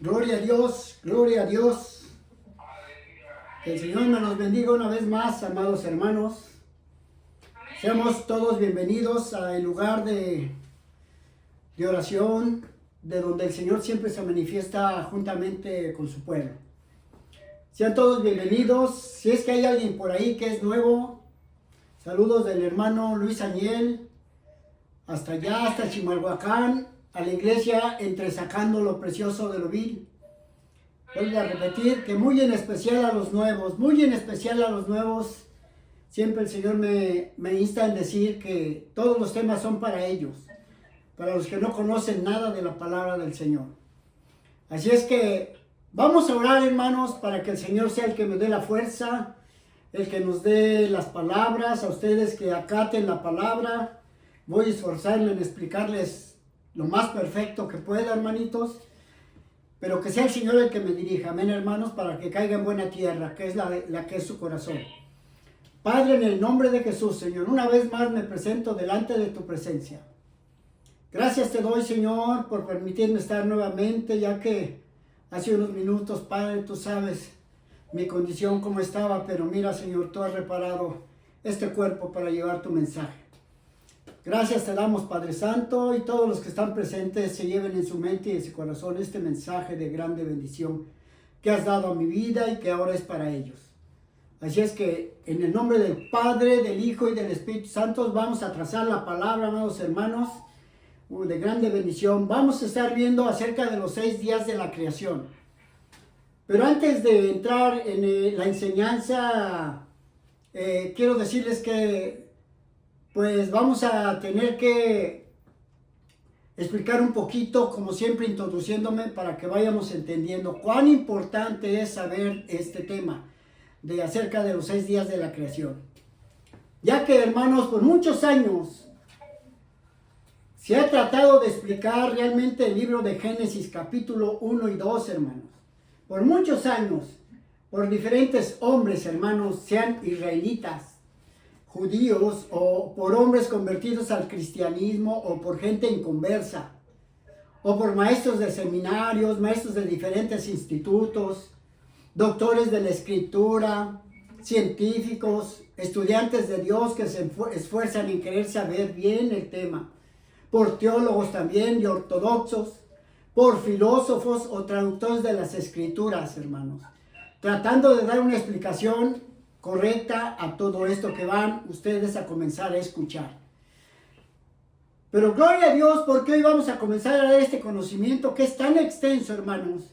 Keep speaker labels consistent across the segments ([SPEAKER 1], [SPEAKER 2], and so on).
[SPEAKER 1] Gloria a Dios, gloria a Dios. Que el Señor me los bendiga una vez más, amados hermanos. Seamos todos bienvenidos al lugar de oración, de donde el Señor siempre se manifiesta juntamente con su pueblo. Sean todos bienvenidos. Si es que hay alguien por ahí que es nuevo, saludos del hermano Luis Aniel, hasta allá, hasta Chimalhuacán, a la iglesia Entresacando lo Precioso de lo Vil. Vuelvo a repetir que muy en especial a los nuevos, muy en especial a los nuevos, siempre el Señor me insta en decir que todos los temas son para ellos, para los que no conocen nada de la palabra del Señor. Así es que vamos a orar, hermanos, para que el Señor sea el que me dé la fuerza, el que nos dé las palabras, a ustedes que acaten la palabra. Voy a esforzarme en explicarles lo más perfecto que pueda, hermanitos, pero que sea el Señor el que me dirija, amén, hermanos, para que caiga en buena tierra, que es la que es su corazón. Padre, en el nombre de Jesús, Señor, una vez más me presento delante de tu presencia. Gracias te doy, Señor, por permitirme estar nuevamente, ya que hace unos minutos, Padre, tú sabes mi condición cómo estaba, pero mira, Señor, tú has reparado este cuerpo para llevar tu mensaje. Gracias te damos, Padre Santo, y todos los que están presentes se lleven en su mente y en su corazón este mensaje de grande bendición que has dado a mi vida y que ahora es para ellos. Así es que en el nombre del Padre, del Hijo y del Espíritu Santo vamos a trazar la palabra, amados hermanos, de grande bendición. Vamos a estar viendo acerca de los 6 días de la creación. Pero antes de entrar en la enseñanza, quiero decirles que pues vamos a tener que explicar un poquito, como siempre introduciéndome, para que vayamos entendiendo cuán importante es saber este tema de acerca de los 6 días de la creación. Ya que, hermanos, por muchos años se ha tratado de explicar realmente el libro de Génesis capítulo 1 y 2, hermanos. Por muchos años, por diferentes hombres, hermanos, sean israelitas, judíos, o por hombres convertidos al cristianismo, o por gente inconversa, o por maestros de seminarios, maestros de diferentes institutos, doctores de la escritura, científicos, estudiantes de Dios que se esfuerzan en querer saber bien el tema, por teólogos también y ortodoxos, por filósofos o traductores de las escrituras, hermanos, tratando de dar una explicación correcta a todo esto que van ustedes a comenzar a escuchar. Pero gloria a Dios, porque hoy vamos a comenzar a dar este conocimiento que es tan extenso, hermanos,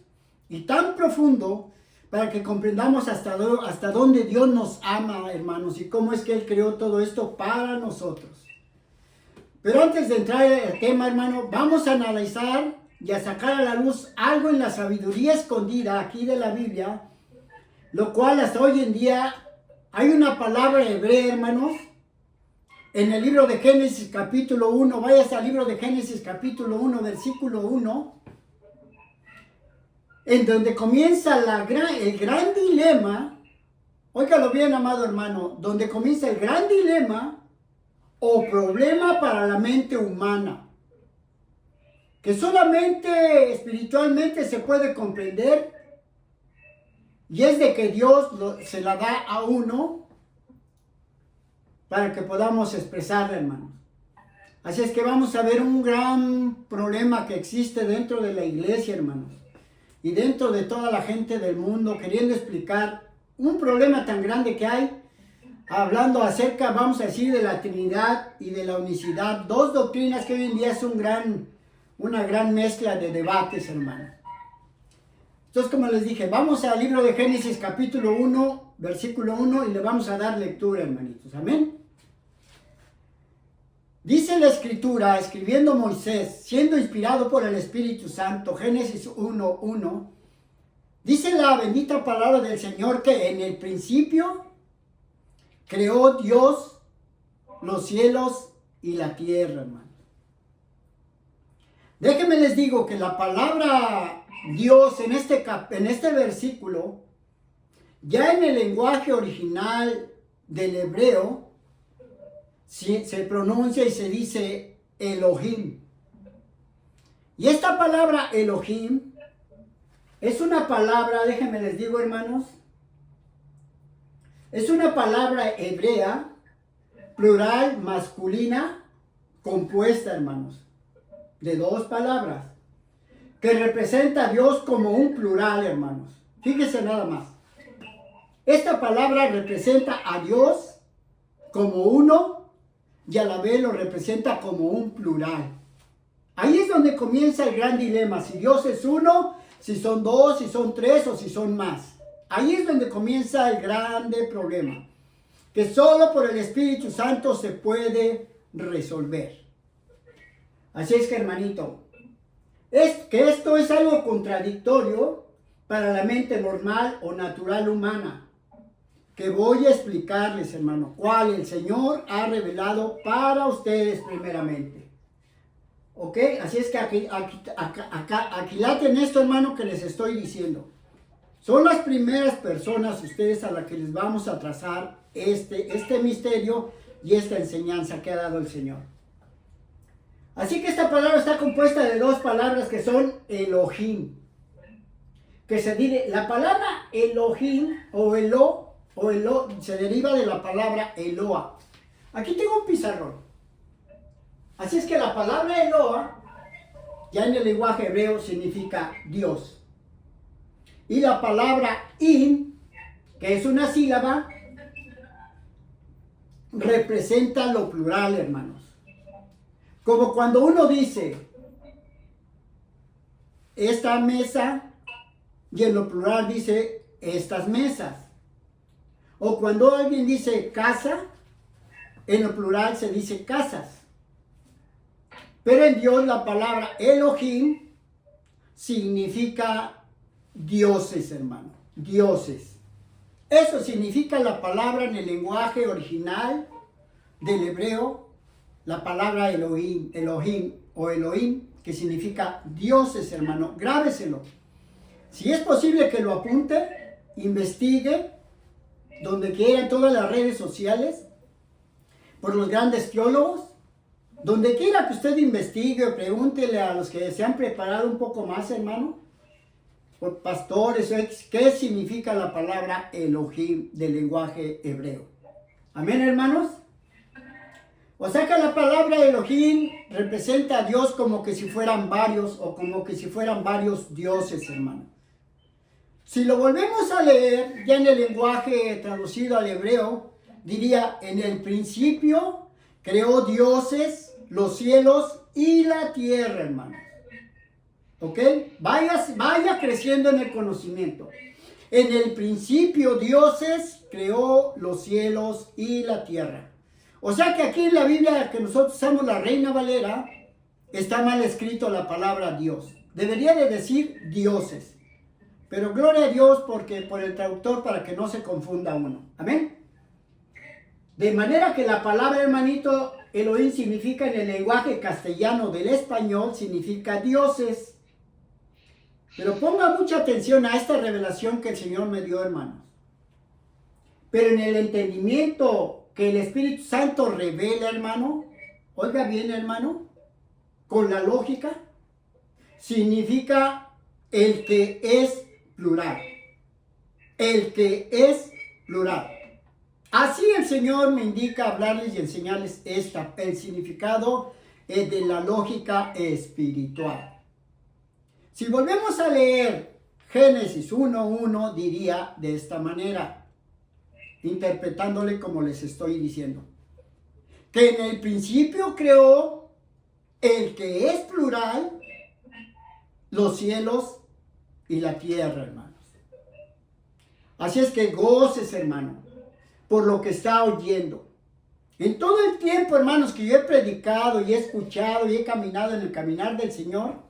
[SPEAKER 1] y tan profundo, para que comprendamos hasta dónde Dios nos ama, hermanos, y cómo es que Él creó todo esto para nosotros. Pero antes de entrar en el tema, hermano, vamos a analizar y a sacar a la luz algo en la sabiduría escondida aquí de la Biblia, lo cual hasta hoy en día hay una palabra hebrea, hermanos, en el libro de Génesis capítulo 1, vayas al libro de Génesis capítulo 1, versículo 1, en donde comienza el gran dilema, óigalo bien, amado hermano, donde comienza el gran dilema o problema para la mente humana, que solamente espiritualmente se puede comprender. Y es de que Dios se la da a uno para que podamos expresarla, hermanos. Así es que vamos a ver un gran problema que existe dentro de la iglesia, hermanos. Y dentro de toda la gente del mundo, queriendo explicar un problema tan grande que hay, hablando acerca, vamos a decir, de la Trinidad y de la unicidad. Dos doctrinas que hoy en día es una gran mezcla de debates, hermanos. Entonces, como les dije, vamos al libro de Génesis capítulo 1, versículo 1, y le vamos a dar lectura, hermanitos. Amén. Dice la Escritura, escribiendo Moisés, siendo inspirado por el Espíritu Santo, Génesis 1, 1, dice la bendita palabra del Señor que en el principio creó Dios los cielos y la tierra, hermano. Déjenme les digo que la palabra Dios en este versículo, ya en el lenguaje original del hebreo, se pronuncia y se dice Elohim. Y esta palabra Elohim Es una palabra, déjenme les digo, hermanos, es una palabra hebrea, plural, masculina, compuesta, hermanos, de dos palabras, que representa a Dios como un plural, hermanos. Fíjense nada más. Esta palabra representa a Dios como uno y a la vez lo representa como un plural. Ahí es donde comienza el gran dilema, si Dios es uno, si son dos, si son tres o si son más. Ahí es donde comienza el grande problema, que solo por el Espíritu Santo se puede resolver. Así es que, hermanito, es que esto es algo contradictorio para la mente normal o natural humana, que voy a explicarles, hermano, cuál el Señor ha revelado para ustedes primeramente. ¿Ok? Así es que aquilaten esto, hermano, que les estoy diciendo. Son las primeras personas, ustedes, a las que les vamos a trazar este misterio y esta enseñanza que ha dado el Señor. Así que esta palabra está compuesta de dos palabras que son Elohim. Que se dice, la palabra Elohim o Elo se deriva de la palabra Eloa. Aquí tengo un pizarrón. Así es que la palabra Eloa, ya en el lenguaje hebreo, significa Dios. Y la palabra In, que es una sílaba, representa lo plural, hermanos. Como cuando uno dice, esta mesa, y en lo plural dice, estas mesas. O cuando alguien dice casa, en lo plural se dice casas. Pero en Dios la palabra Elohim significa dioses, hermano. Dioses. Eso significa la palabra en el lenguaje original del hebreo, la palabra Elohim o Elohim, que significa dioses, hermano. Grábeselo. Si es posible que lo apunte, investigue, donde quiera, en todas las redes sociales, por los grandes teólogos, donde quiera que usted investigue o pregúntele a los que se han preparado un poco más, hermano, por pastores, ¿qué significa la palabra Elohim del lenguaje hebreo? Amén, hermanos. O sea que la palabra Elohim representa a Dios como que si fueran varios o como que si fueran varios dioses, hermano. Si lo volvemos a leer ya en el lenguaje traducido al hebreo, diría, en el principio creó dioses, los cielos y la tierra, hermanos. ¿Ok? Vaya creciendo en el conocimiento. En el principio dioses creó los cielos y la tierra. O sea que aquí en la Biblia que nosotros usamos, la Reina Valera, está mal escrito la palabra Dios. Debería de decir dioses. Pero gloria a Dios porque por el traductor para que no se confunda uno. Amén. De manera que la palabra, hermanito, Elohim significa en el lenguaje castellano del español, significa dioses. Pero ponga mucha atención a esta revelación que el Señor me dio, hermanos. Pero en el entendimiento que el Espíritu Santo revela, hermano, oiga bien, hermano, con la lógica, significa el que es plural. El que es plural. Así el Señor me indica hablarles y enseñarles el significado de la lógica espiritual. Si volvemos a leer Génesis 1:1, diría de esta manera, interpretándole como les estoy diciendo, que en el principio creó el que es plural los cielos y la tierra, hermanos. Así es que goces, hermano, por lo que está oyendo. En todo el tiempo, hermanos, que yo he predicado y he escuchado y he caminado en el caminar del Señor,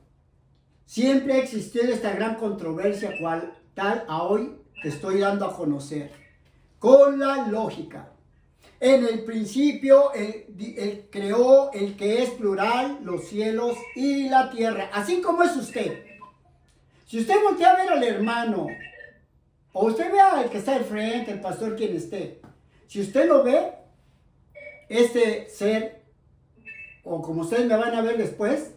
[SPEAKER 1] siempre ha existido esta gran controversia cual tal a hoy que estoy dando a conocer. Con la lógica. En el principio, él creó el que es plural, los cielos y la tierra. Así como es usted. Si usted voltea a ver al hermano, o usted ve al que está al frente, el pastor, quien esté. Si usted lo ve, este ser, o como ustedes me van a ver después,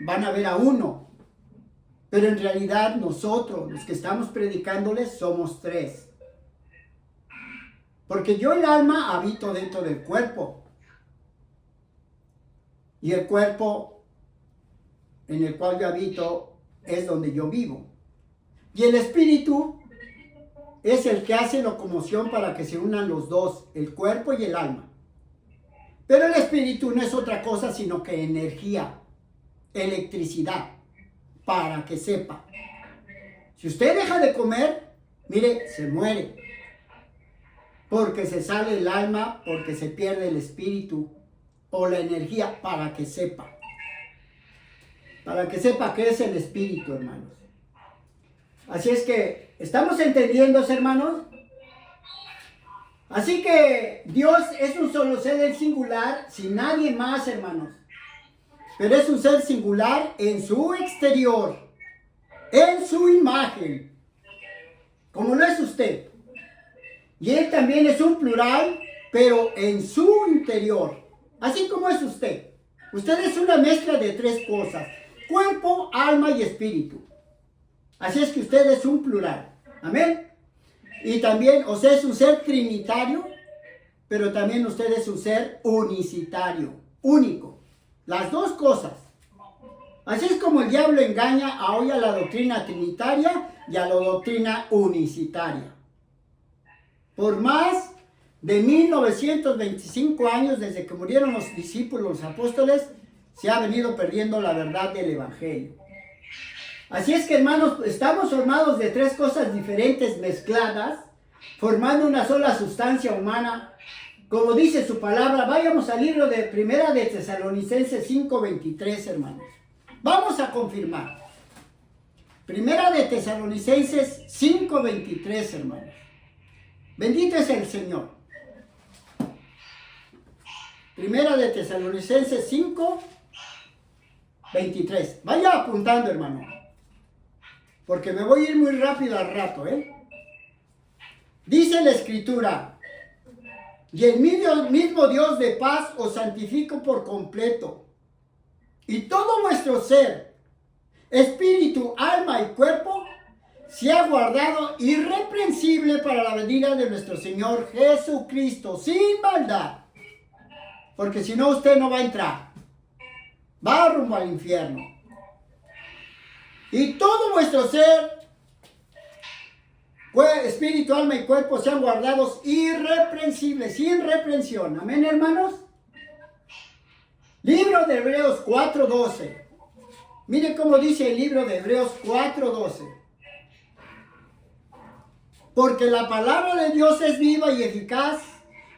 [SPEAKER 1] van a ver a uno. Pero en realidad nosotros, los que estamos predicándoles, somos tres. Porque yo, el alma, habito dentro del cuerpo. Y el cuerpo en el cual yo habito es donde yo vivo. Y el espíritu es el que hace locomoción para que se unan los dos, el cuerpo y el alma. Pero el espíritu no es otra cosa sino que energía, electricidad, para que sepa. Si usted deja de comer, mire, se muere. Porque se sale el alma, porque se pierde el espíritu o la energía, para que sepa. Para que sepa qué es el espíritu, hermanos. Así es que, ¿estamos entendiendo, hermanos? Así que Dios es un solo ser en singular, sin nadie más, hermanos. Pero es un ser singular en su exterior, en su imagen, como lo es usted. Y Él también es un plural, pero en su interior, así como es usted. Usted es una mezcla de tres cosas: cuerpo, alma y espíritu. Así es que usted es un plural. Amén. Y también, o sea, es un ser trinitario, pero también usted es un ser unicitario, único. Las dos cosas. Así es como el diablo engaña hoy a la doctrina trinitaria y a la doctrina unicitaria. Por más de 1925 años, desde que murieron los discípulos, los apóstoles, se ha venido perdiendo la verdad del evangelio. Así es que, hermanos, estamos formados de tres cosas diferentes mezcladas, formando una sola sustancia humana. Como dice su palabra, vayamos al libro de Primera de Tesalonicenses 5:23, hermanos. Vamos a confirmar. Primera de Tesalonicenses 5:23, hermanos. Bendito es el Señor. Primera de Tesalonicenses 5:23. Vaya apuntando, hermano, porque me voy a ir muy rápido al rato, Dice la Escritura: y el mismo Dios de paz os santifico por completo, y todo vuestro ser, espíritu, alma y cuerpo, sea guardado irreprensible para la venida de nuestro Señor Jesucristo, sin maldad. Porque si no, usted no va a entrar. Va rumbo al infierno. Y todo vuestro ser, espíritu, alma y cuerpo, sean guardados irreprensibles, sin reprensión. Amén, hermanos. Libro de Hebreos 4:12. Mire cómo dice el libro de Hebreos 4:12. Porque la palabra de Dios es viva y eficaz,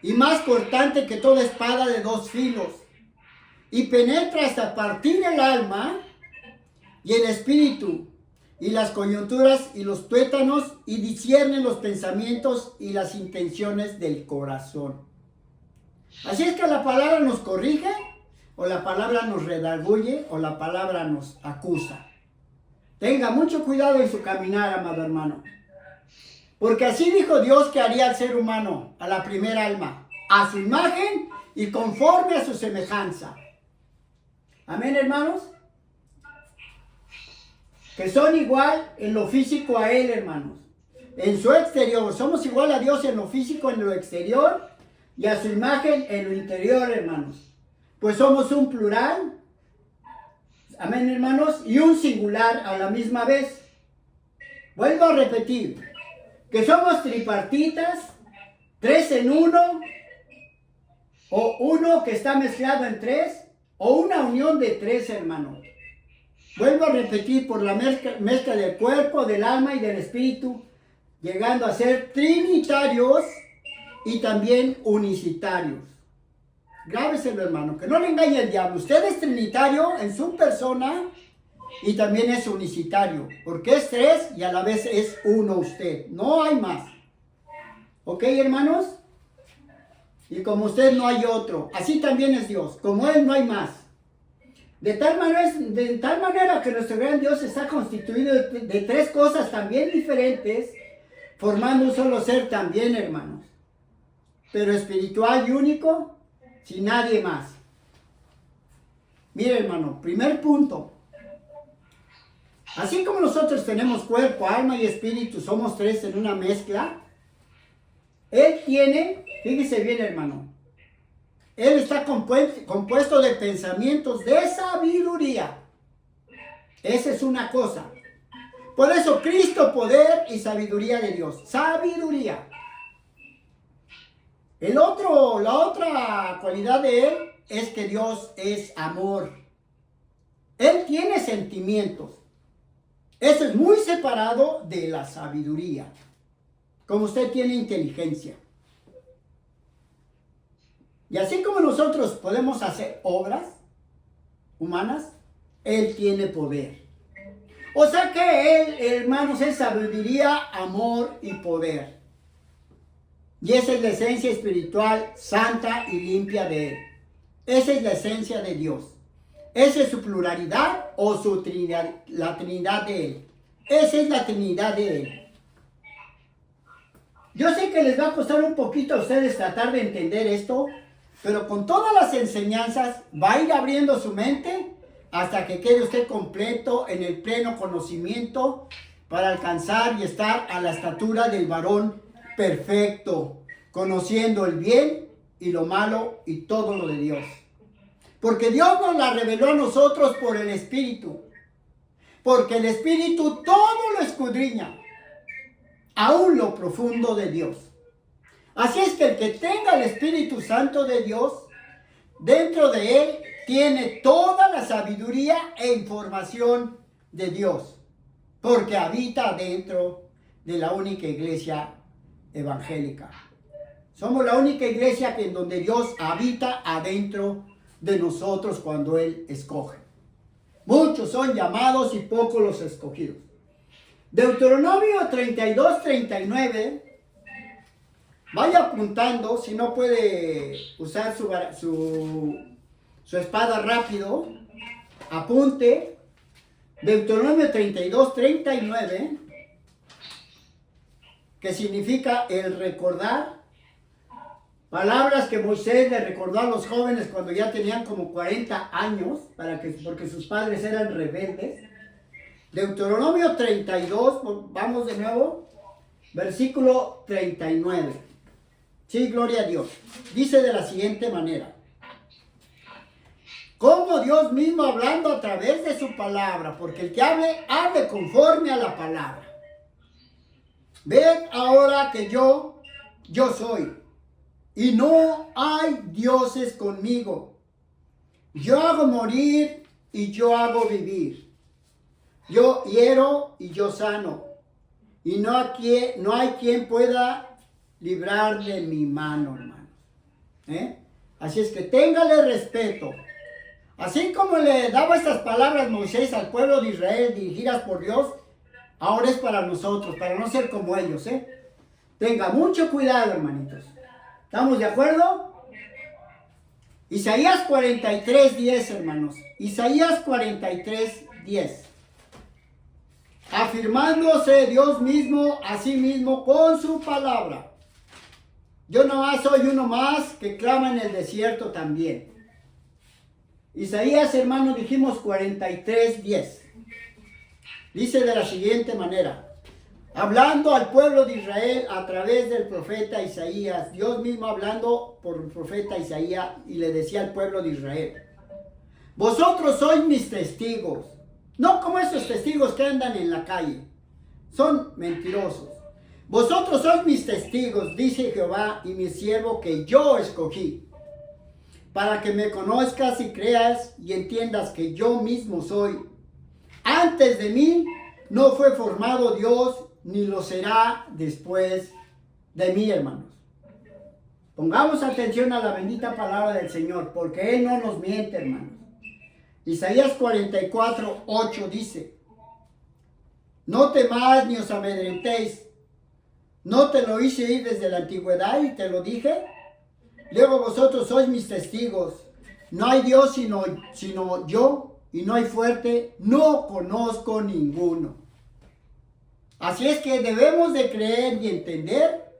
[SPEAKER 1] y más cortante que toda espada de dos filos, y penetra hasta partir el alma y el espíritu, y las coyunturas y los tuétanos, y discierne los pensamientos y las intenciones del corazón. Así es que la palabra nos corrige, o la palabra nos redarguye, o la palabra nos acusa. Tenga mucho cuidado en su caminar, amado hermano. Porque así dijo Dios que haría al ser humano, a la primera alma, a su imagen y conforme a su semejanza. Amén, hermanos. Que son igual en lo físico a Él, hermanos. En su exterior. Somos igual a Dios en lo físico, en lo exterior, y a su imagen en lo interior, hermanos. Pues somos un plural. Amén, hermanos. Y un singular a la misma vez. Vuelvo a repetir. Que somos tripartitas, tres en uno, o uno que está mezclado en tres, o una unión de tres, hermanos. Vuelvo a repetir, por la mezcla del cuerpo, del alma y del espíritu, llegando a ser trinitarios y también unicitarios. Grábeselo, hermano, que no le engañe el diablo. Usted es trinitario en su persona y también es unicitario, porque es tres y a la vez es uno usted. No hay más. ¿Ok, hermanos? Y como usted no hay otro. Así también es Dios. Como Él no hay más. De tal manera que nuestro gran Dios está constituido de tres cosas también diferentes, formando un solo ser también, hermanos. Pero espiritual y único, sin nadie más. Mire, hermano, primer punto. Así como nosotros tenemos cuerpo, alma y espíritu, somos tres en una mezcla, Él tiene, fíjese bien hermano, Él está compuesto de pensamientos de sabiduría. Esa es una cosa. Por eso Cristo, poder y sabiduría de Dios. Sabiduría. La otra cualidad de Él es que Dios es amor. Él tiene sentimientos. Eso es muy separado de la sabiduría. Como usted tiene inteligencia. Y así como nosotros podemos hacer obras humanas, Él tiene poder. O sea que Él, hermanos, es sabiduría, amor y poder. Y esa es la esencia espiritual, santa y limpia de Él. Esa es la esencia de Dios. Esa es su pluralidad o su trinidad, la Trinidad de Él. Esa es la Trinidad de Él. Yo sé que les va a costar un poquito a ustedes tratar de entender esto, pero con todas las enseñanzas va a ir abriendo su mente hasta que quede usted completo en el pleno conocimiento para alcanzar y estar a la estatura del varón perfecto, conociendo el bien y lo malo y todo lo de Dios. Porque Dios nos la reveló a nosotros por el Espíritu. Porque el Espíritu todo lo escudriña, aún lo profundo de Dios. Así es que el que tenga el Espíritu Santo de Dios, dentro de él tiene toda la sabiduría e información de Dios, porque habita dentro de la única iglesia evangélica. Somos la única iglesia en donde Dios habita adentro de nosotros cuando Él escoge. Muchos son llamados y pocos los escogidos. Deuteronomio 32, 39. Vaya apuntando, si no puede usar su espada rápido, apunte. Deuteronomio 32, 39, que significa el recordar. Palabras que Moisés le recordó a los jóvenes cuando ya tenían como 40 años, porque sus padres eran rebeldes. Deuteronomio 32, vamos de nuevo, versículo 39. Sí, gloria a Dios. Dice de la siguiente manera. Como Dios mismo hablando a través de su palabra, porque el que hable conforme a la palabra. Ved ahora que yo soy, y no hay dioses conmigo. Yo hago morir y yo hago vivir. Yo hiero y yo sano. Y no hay quien pueda librar de mi mano, hermanos. Así es que téngale respeto. Así como le daba estas palabras Moisés al pueblo de Israel dirigidas por Dios, ahora es para nosotros, para no ser como ellos. Tenga mucho cuidado, hermanitos. ¿Estamos de acuerdo? Isaías 43:10, hermanos. Isaías 43:10. Afirmándose Dios mismo a sí mismo con su palabra. Yo nomás soy uno más que clama en el desierto también. Isaías, hermanos, dijimos 43:10. Dice de la siguiente manera. Hablando al pueblo de Israel a través del profeta Isaías, Dios mismo hablando por el profeta Isaías y le decía al pueblo de Israel, vosotros sois mis testigos, no como esos testigos que andan en la calle, son mentirosos. Vosotros sois mis testigos, dice Jehová, y mi siervo que yo escogí, para que me conozcas y creas y entiendas que yo mismo soy. Antes de mí no fue formado Dios, ni lo será después de mí, hermanos. Pongamos atención a la bendita palabra del Señor, porque Él no nos miente, hermanos. Isaías 44:8 dice, no temáis ni os amedrentéis, no te lo hice ir desde la antigüedad y te lo dije. Luego vosotros sois mis testigos, no hay Dios sino yo, y no hay fuerte, no conozco ninguno. Así es que debemos de creer y entender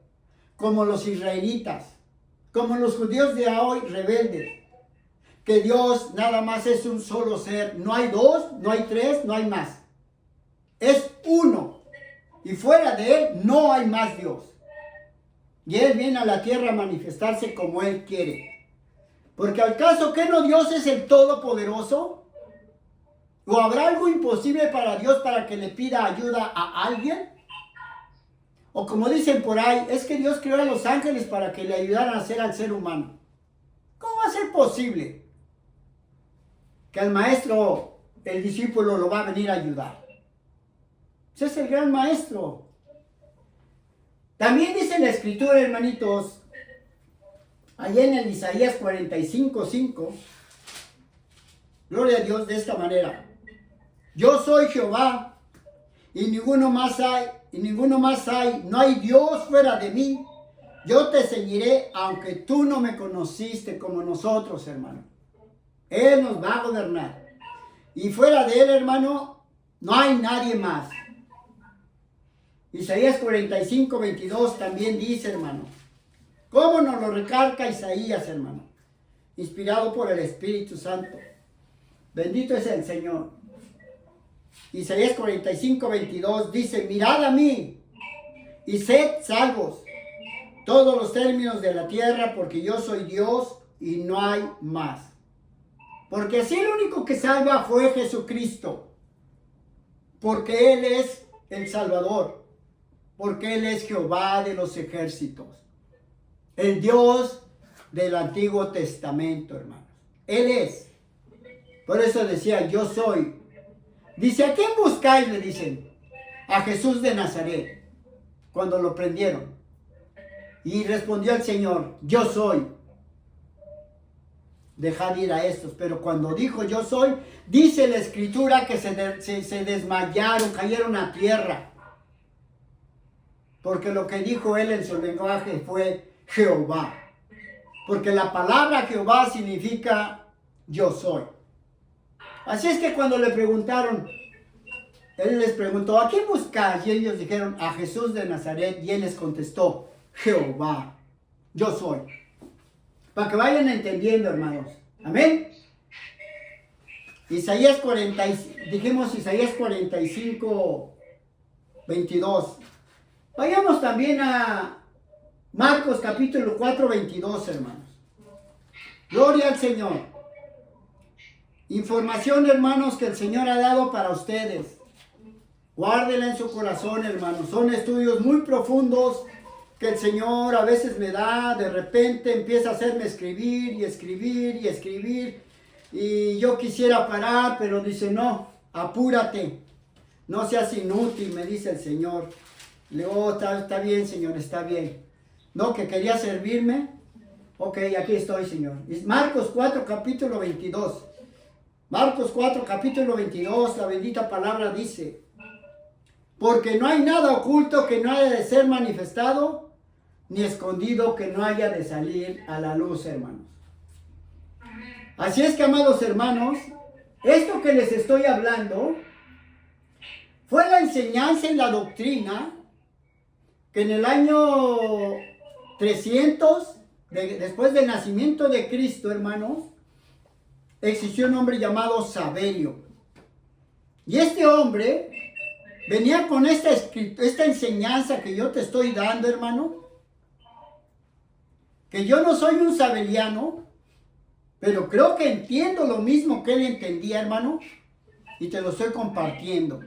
[SPEAKER 1] como los israelitas, como los judíos de hoy rebeldes, que Dios nada más es un solo ser, no hay dos, no hay tres, no hay más. es uno. Y fuera de Él no hay más Dios. Y Él viene a la tierra a manifestarse como Él quiere. Porque al caso que no Dios es el Todopoderoso. ¿O habrá algo imposible para Dios para que le pida ayuda a alguien? O como dicen por ahí, es que Dios creó a los ángeles para que le ayudaran a hacer al ser humano. ¿Cómo va a ser posible que al maestro, el discípulo, lo va a venir a ayudar? Ese es el gran maestro. También dice la escritura, hermanitos, allá en el Isaías 45:5, gloria a Dios, de esta manera: yo soy Jehová, y ninguno más hay, no hay Dios fuera de mí. Yo te seguiré, aunque tú no me conociste como nosotros, hermano. Él nos va a gobernar. Y fuera de Él, hermano, no hay nadie más. Isaías 45:22 también dice, hermano. ¿Cómo nos lo recalca Isaías, hermano? Inspirado por el Espíritu Santo. Bendito es el Señor. Isaías 45:22 dice: mirad a mí y sed salvos todos los términos de la tierra, porque yo soy Dios y no hay más. Porque así el único que salva fue Jesucristo. Porque Él es el Salvador. Porque Él es Jehová de los ejércitos. El Dios del Antiguo Testamento, hermanos. Él es. Por eso decía: yo soy. Dice: ¿a quién buscáis? Le dicen. A Jesús de Nazaret. Cuando lo prendieron. Y respondió el Señor: yo soy. Dejad ir a estos. Pero cuando dijo yo soy, dice la escritura que se desmayaron, cayeron a tierra. Porque lo que dijo él en su lenguaje fue Jehová. Porque la palabra Jehová significa yo soy. Así es que cuando le preguntaron, él les preguntó: ¿a quién buscáis? Y ellos dijeron: a Jesús de Nazaret. Y él les contestó: Jehová, yo soy. Para que vayan entendiendo, hermanos. Amén. Isaías 45:22. Vayamos también a Marcos capítulo 4:22, hermanos. Gloria al Señor. Información, hermanos, que el Señor ha dado para ustedes. Guárdenla en su corazón, hermanos. Son estudios muy profundos que el Señor a veces me da. De repente empieza a hacerme escribir y escribir y escribir. Y yo quisiera parar, pero dice: no, apúrate. No seas inútil, me dice el Señor. Le digo: oh, está bien, Señor, está bien. No, que quería servirme. Ok, aquí estoy, Señor. Marcos 4, capítulo 22. Marcos 4, capítulo 22, la bendita palabra dice: porque no hay nada oculto que no haya de ser manifestado, ni escondido que no haya de salir a la luz, hermanos. Así es que, amados hermanos, esto que les estoy hablando fue la enseñanza y la doctrina que en el año 300, después del nacimiento de Cristo, hermanos, existió un hombre llamado Saverio. Y este hombre venía con esta enseñanza que yo te estoy dando, hermano. Que yo no soy un sabeliano, pero creo que entiendo lo mismo que él entendía, hermano. Y te lo estoy compartiendo.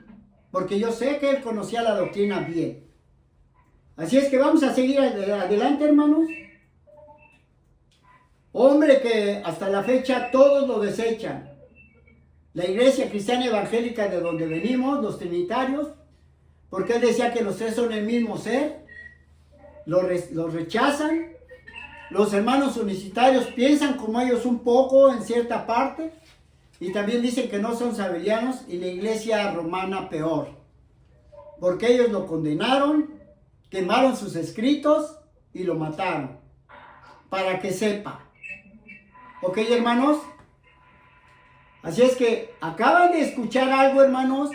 [SPEAKER 1] Porque yo sé que él conocía la doctrina bien. Así es que vamos a seguir adelante, hermanos. Hombre que hasta la fecha todos lo desechan. La iglesia cristiana evangélica de donde venimos, los trinitarios, porque él decía que los tres son el mismo ser, los rechazan. Los hermanos unicitarios piensan como ellos un poco en cierta parte, y también dicen que no son sabelianos, y la iglesia romana peor, porque ellos lo condenaron, quemaron sus escritos y lo mataron, para que sepa. ¿Ok, hermanos? Así es que acaban de escuchar algo, hermanos,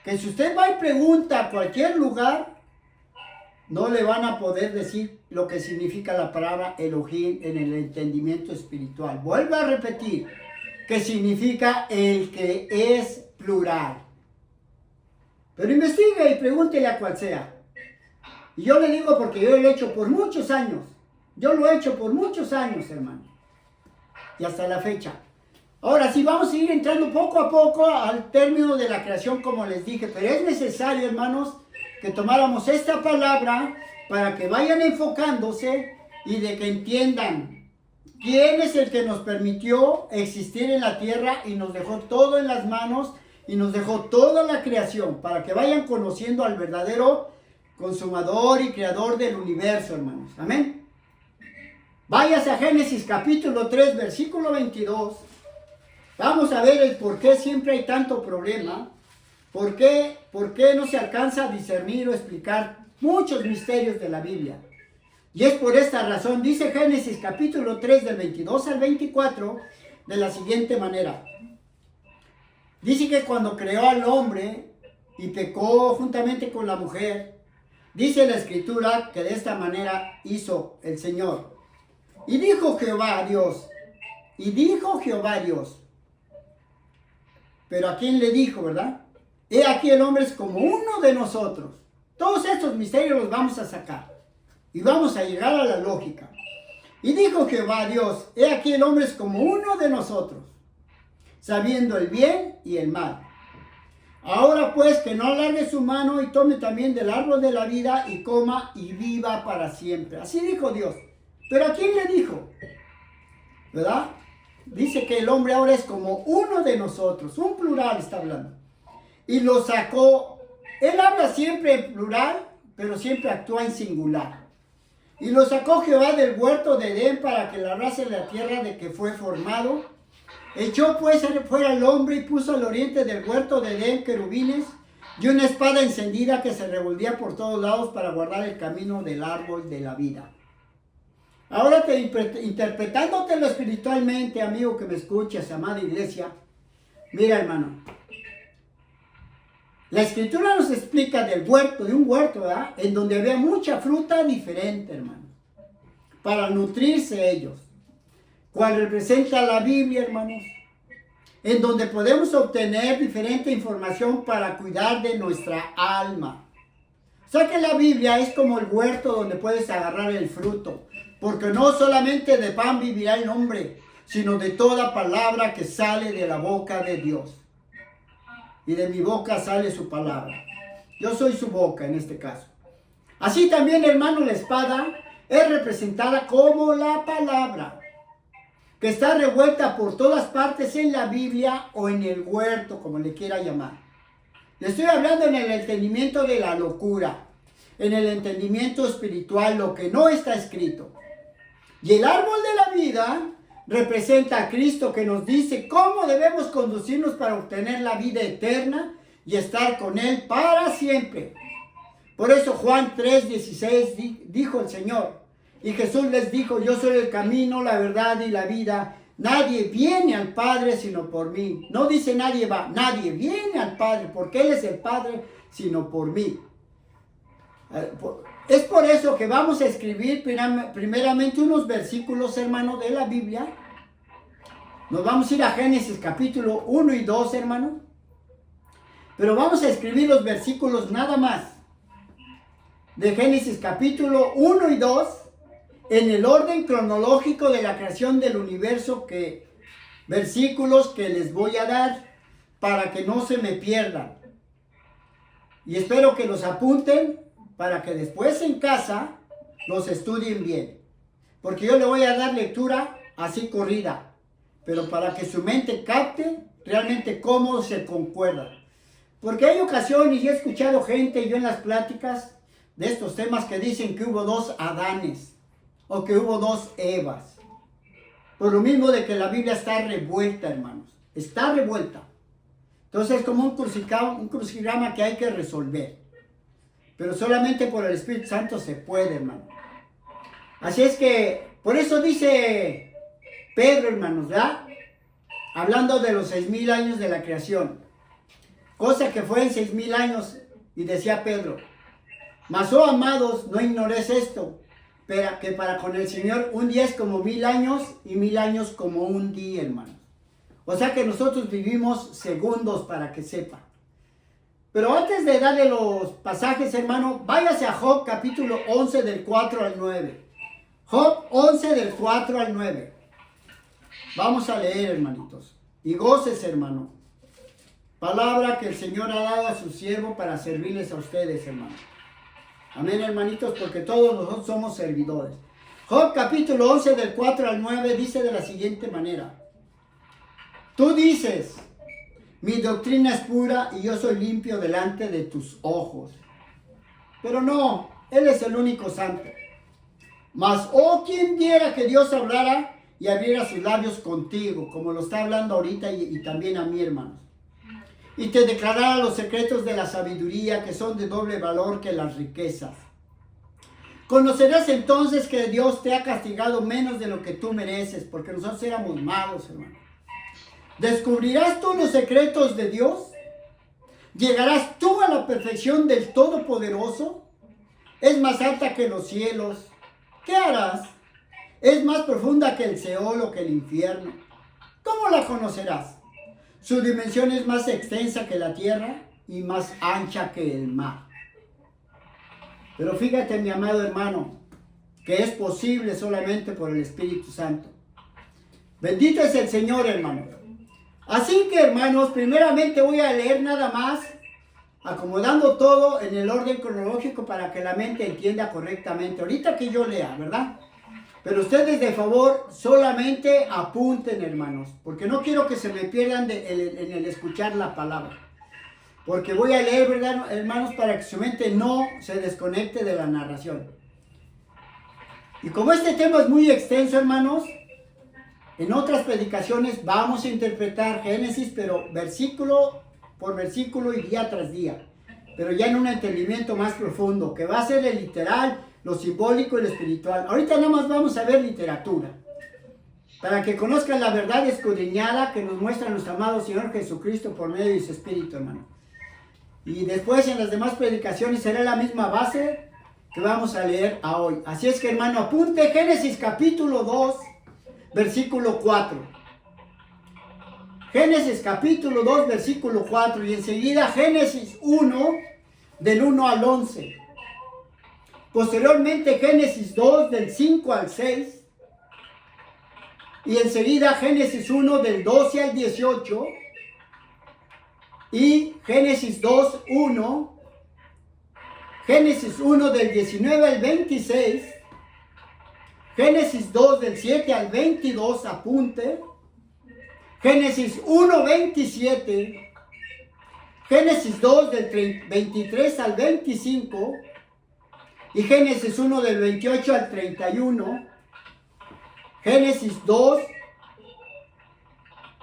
[SPEAKER 1] que si usted va y pregunta a cualquier lugar, no le van a poder decir lo que significa la palabra Elohim en el entendimiento espiritual. Vuelvo a repetir, que significa el que es plural. Pero investigue y pregúntele a cual sea. Y yo le digo porque yo lo he hecho por muchos años. Yo lo he hecho por muchos años, hermano. Y hasta la fecha. Ahora sí, vamos a ir entrando poco a poco al término de la creación, como les dije. Pero es necesario, hermanos, que tomáramos esta palabra para que vayan enfocándose y de que entiendan quién es el que nos permitió existir en la tierra y nos dejó todo en las manos y nos dejó toda la creación, para que vayan conociendo al verdadero consumador y creador del universo, hermanos. Amén. Váyase a Génesis capítulo 3, versículo 22. Vamos a ver el por qué siempre hay tanto problema. ¿Por qué no se alcanza a discernir o explicar muchos misterios de la Biblia? Y es por esta razón, dice Génesis capítulo 3 del 22 al 24 de la siguiente manera. Dice que cuando creó al hombre y pecó juntamente con la mujer, dice la escritura que de esta manera hizo el Señor. Y dijo Jehová Dios, pero ¿a quién le dijo, verdad? He aquí el hombre es como uno de nosotros. Todos estos misterios los vamos a sacar y vamos a llegar a la lógica. Y dijo Jehová Dios, he aquí el hombre es como uno de nosotros, sabiendo el bien y el mal. Ahora pues que no alargue su mano y tome también del árbol de la vida y coma y viva para siempre. Así dijo Dios. ¿Pero a quién le dijo? ¿Verdad? Dice que el hombre ahora es como uno de nosotros. Un plural está hablando. Y lo sacó. Él habla siempre en plural, pero siempre actúa en singular. Y lo sacó Jehová del huerto de Edén para que labrase la tierra de que fue formado. Echó pues fuera al hombre y puso al oriente del huerto de Edén querubines y una espada encendida que se revolvía por todos lados para guardar el camino del árbol de la vida. Ahora interpretándotelo espiritualmente, amigo que me escuchas, amada iglesia, mira, hermano, la escritura nos explica de un huerto, ¿verdad? En donde había mucha fruta diferente, hermano, para nutrirse ellos. Cual representa la Biblia, hermanos, en donde podemos obtener diferente información para cuidar de nuestra alma. O sea que la Biblia es como el huerto donde puedes agarrar el fruto, porque no solamente de pan vivirá el hombre, sino de toda palabra que sale de la boca de Dios. Y de mi boca sale su palabra. Yo soy su boca en este caso. Así también, hermano, la espada es representada como la palabra, que está revuelta por todas partes en la Biblia o en el huerto, como le quiera llamar. Le estoy hablando en el entendimiento de la locura, en el entendimiento espiritual, lo que no está escrito. Y el árbol de la vida representa a Cristo, que nos dice cómo debemos conducirnos para obtener la vida eterna y estar con Él para siempre. Por eso Juan 3:16 dijo el Señor. Y Jesús les dijo, yo soy el camino, la verdad y la vida. Nadie viene al Padre sino por mí. No dice nadie va, nadie viene al Padre, porque Él es el Padre, sino por mí. Es por eso que vamos a escribir primeramente unos versículos, hermano, de la Biblia. Nos vamos a ir a Génesis capítulo 1 y 2, hermano. Pero vamos a escribir los versículos nada más de Génesis capítulo 1 y 2 en el orden cronológico de la creación del universo, versículos que les voy a dar para que no se me pierdan. Y espero que los apunten para que después en casa los estudien bien. Porque yo le voy a dar lectura así corrida, pero para que su mente capte realmente cómo se concuerda. Porque hay ocasiones, y he escuchado gente yo en las pláticas de estos temas, que dicen que hubo dos Adanes o que hubo dos Evas. Por lo mismo de que la Biblia está revuelta, hermanos. Está revuelta. Entonces es como un crucigrama que hay que resolver. Pero solamente por el Espíritu Santo se puede, hermano. Así es que, por eso dice Pedro, hermanos, ¿verdad? Hablando de los 6,000 años de la creación. Cosa que fue en 6,000 años. Y decía Pedro, mas, oh amados, no ignoréis esto, pero que para con el Señor un día es como 1,000 años y 1,000 años como un día, hermanos. O sea que nosotros vivimos segundos, para que sepan. Pero antes de darle los pasajes, hermano, váyase a Job capítulo 11 del 4 al 9. Job 11 del 4 al 9. Vamos a leer, hermanitos. Y goces, hermano. Palabra que el Señor ha dado a su siervo para servirles a ustedes, hermano. Amén, hermanitos, porque todos nosotros somos servidores. Job capítulo 11 del 4 al 9 dice de la siguiente manera. Tú dices, mi doctrina es pura y yo soy limpio delante de tus ojos. Pero no, Él es el único santo. Mas, oh, quien diera que Dios hablara y abriera sus labios contigo, como lo está hablando ahorita y también a mí, hermanos. Y te declarara los secretos de la sabiduría que son de doble valor que las riquezas. Conocerás entonces que Dios te ha castigado menos de lo que tú mereces, porque nosotros éramos malos, hermano. ¿Descubrirás tú los secretos de Dios? ¿Llegarás tú a la perfección del Todopoderoso? Es más alta que los cielos. ¿Qué harás? Es más profunda que el Seol o que el infierno. ¿Cómo la conocerás? Su dimensión es más extensa que la tierra y más ancha que el mar. Pero fíjate, mi amado hermano, que es posible solamente por el Espíritu Santo. Bendito es el Señor, hermano. Así que, hermanos, primeramente voy a leer nada más, acomodando todo en el orden cronológico para que la mente entienda correctamente. Ahorita que yo lea, ¿verdad? Pero ustedes, de favor, solamente apunten, hermanos, porque no quiero que se me pierdan en el escuchar la palabra. Porque voy a leer, ¿verdad, hermanos? Para que su mente no se desconecte de la narración. Y como este tema es muy extenso, hermanos, en otras predicaciones vamos a interpretar Génesis, pero versículo por versículo y día tras día. Pero ya en un entendimiento más profundo, que va a ser el literal, lo simbólico y lo espiritual. Ahorita nada más vamos a ver literatura. Para que conozcan la verdad escudriñada que nos muestra nuestro amado Señor Jesucristo por medio de su Espíritu, hermano. Y después en las demás predicaciones será la misma base que vamos a leer a hoy. Así es que, hermano, apunte Génesis capítulo 2, versículo 4. Génesis capítulo 2, versículo 4. Y enseguida Génesis 1, del 1 al 11. Posteriormente Génesis 2, del 5 al 6. Y enseguida Génesis 1, del 12 al 18. Y Génesis 2, 1. Génesis 1, del 19 al 26. Génesis 2, del 7 al 22, apunte. Génesis 1, 27. Génesis 2, del 23 al 25. Y Génesis 1, del 28 al 31. Génesis 2,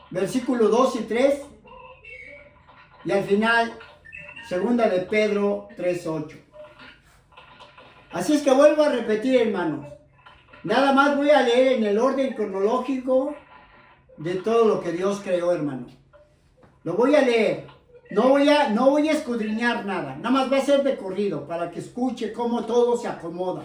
[SPEAKER 1] versículo 2 y 3. Y al final, segunda de Pedro 3, 8. Así es que vuelvo a repetir, hermanos. Nada más voy a leer en el orden cronológico de todo lo que Dios creó, hermano. Lo voy a leer. No voy a escudriñar nada. Nada más va a ser de corrido para que escuche cómo todo se acomoda.